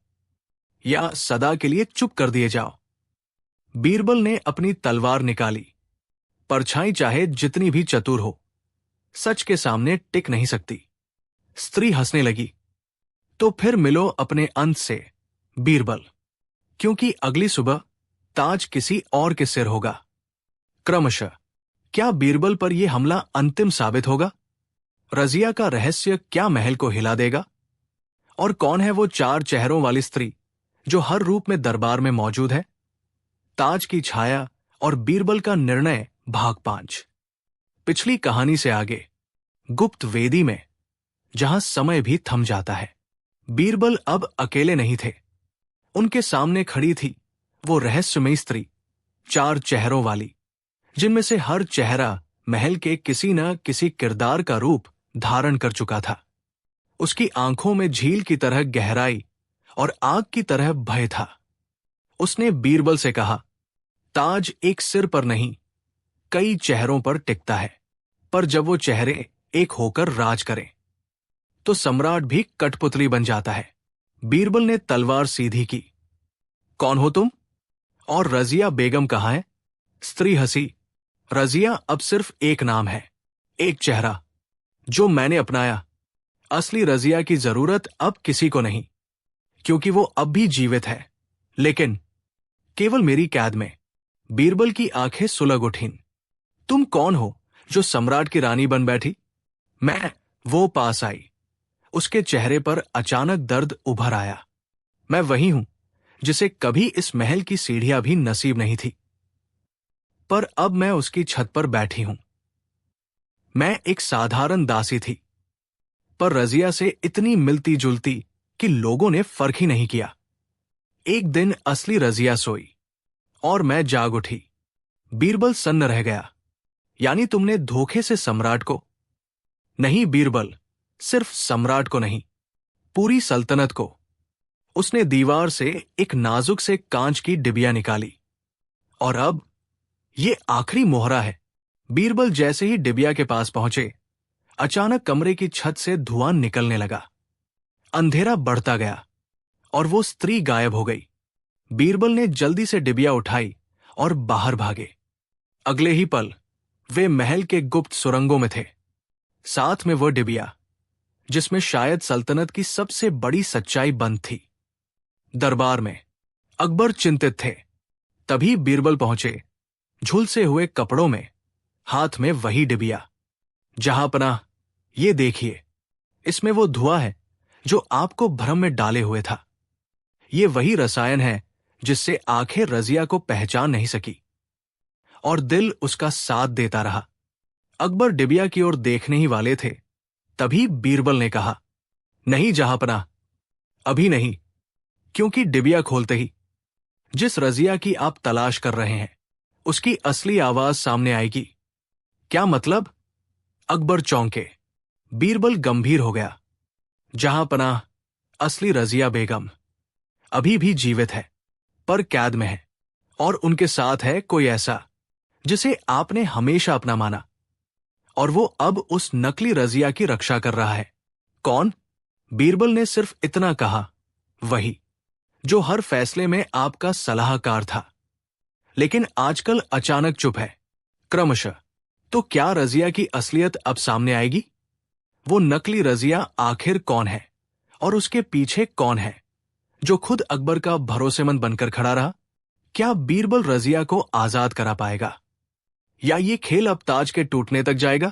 या सदा के लिए चुप कर दिए जाओ। बीरबल ने अपनी तलवार निकाली। परछाई चाहे जितनी भी चतुर हो, सच के सामने टिक नहीं सकती। स्त्री हंसने लगी। तो फिर मिलो अपने अंत से बीरबल, क्योंकि अगली सुबह ताज किसी और के सिर होगा। क्रमशः क्या बीरबल पर यह हमला अंतिम साबित होगा? रजिया का रहस्य क्या महल को हिला देगा? और कौन है वो 4 चेहरों वाली स्त्री जो हर रूप में दरबार में मौजूद है? ताज की छाया और बीरबल का निर्णय, भाग 5। पिछली कहानी से आगे, गुप्त वेदी में, जहां समय भी थम जाता है। बीरबल अब अकेले नहीं थे। उनके सामने खड़ी थी वो रहस्यमयी स्त्री, 4 चेहरों वाली, जिनमें से हर चेहरा महल के किसी न किसी किरदार का रूप धारण कर चुका था। उसकी आंखों में झील की तरह गहराई और आग की तरह भय था। उसने बीरबल से कहा, ताज एक सिर पर नहीं, कई चेहरों पर टिकता है, पर जब वो चेहरे एक होकर राज करें, तो सम्राट भी कठपुतली बन जाता है। बीरबल ने तलवार सीधी की। कौन हो तुम? और रजिया बेगम कहाँ है? स्त्री हंसी। रजिया अब सिर्फ एक नाम है, एक चेहरा, जो मैंने अपनाया। असली रजिया की जरूरत अब किसी को नहीं, क्योंकि वो अब भी जीवित है, लेकिन केवल मेरी कैद में। बीरबल की आंखें सुलग उठीं। तुम कौन हो जो सम्राट की रानी बन बैठी? मैं। वो पास आई। उसके चेहरे पर अचानक दर्द उभर आया। मैं वही हूं जिसे कभी इस महल की सीढ़ियां भी नसीब नहीं थी, पर अब मैं उसकी छत पर बैठी हूं। मैं एक साधारण दासी थी, पर रजिया से इतनी मिलती जुलती कि लोगों ने फर्क ही नहीं किया। एक दिन असली रजिया सोई और मैं जाग उठी। बीरबल सन्न रह गया। यानी तुमने धोखे से सम्राट को? नहीं बीरबल, सिर्फ सम्राट को नहीं, पूरी सल्तनत को। उसने दीवार से एक नाजुक से कांच की डिबिया निकाली। और अब ये आखिरी मोहरा है। बीरबल जैसे ही डिबिया के पास पहुंचे, अचानक कमरे की छत से धुआं निकलने लगा। अंधेरा बढ़ता गया और वो स्त्री गायब हो गई। बीरबल ने जल्दी से डिबिया उठाई और बाहर भागे। अगले ही पल वे महल के गुप्त सुरंगों में थे, साथ में वो डिबिया जिसमें शायद सल्तनत की सबसे बड़ी सच्चाई बंद थी। दरबार में अकबर चिंतित थे। तभी बीरबल पहुंचे, झुलसे हुए कपड़ों में, हाथ में वही डिबिया। जहांपनाह, ये देखिए, इसमें वो धुआं है जो आपको भ्रम में डाले हुए था। ये वही रसायन है जिससे आंखें रजिया को पहचान नहीं सकी और दिल उसका साथ देता रहा। अकबर डिबिया की ओर देखने ही वाले थे, तभी बीरबल ने कहा, नहीं जहांपनाह, अभी नहीं, क्योंकि डिबिया खोलते ही जिस रजिया की आप तलाश कर रहे हैं उसकी असली आवाज सामने आएगी। क्या मतलब? अकबर चौंके। बीरबल गंभीर हो गया। जहांपनाह, असली रजिया बेगम अभी भी जीवित है, पर कैद में है, और उनके साथ है कोई ऐसा जिसे आपने हमेशा अपना माना, और वो अब उस नकली रजिया की रक्षा कर रहा है। कौन? बीरबल ने सिर्फ इतना कहा, वही जो हर फैसले में आपका सलाहकार था, लेकिन आजकल अचानक चुप है। क्रमशः। तो क्या रजिया की असलियत अब सामने आएगी? वो नकली रजिया आखिर कौन है और उसके पीछे कौन है जो खुद अकबर का भरोसेमंद बनकर खड़ा रहा? क्या बीरबल रजिया को आजाद करा पाएगा, या ये खेल अब ताज के टूटने तक जाएगा?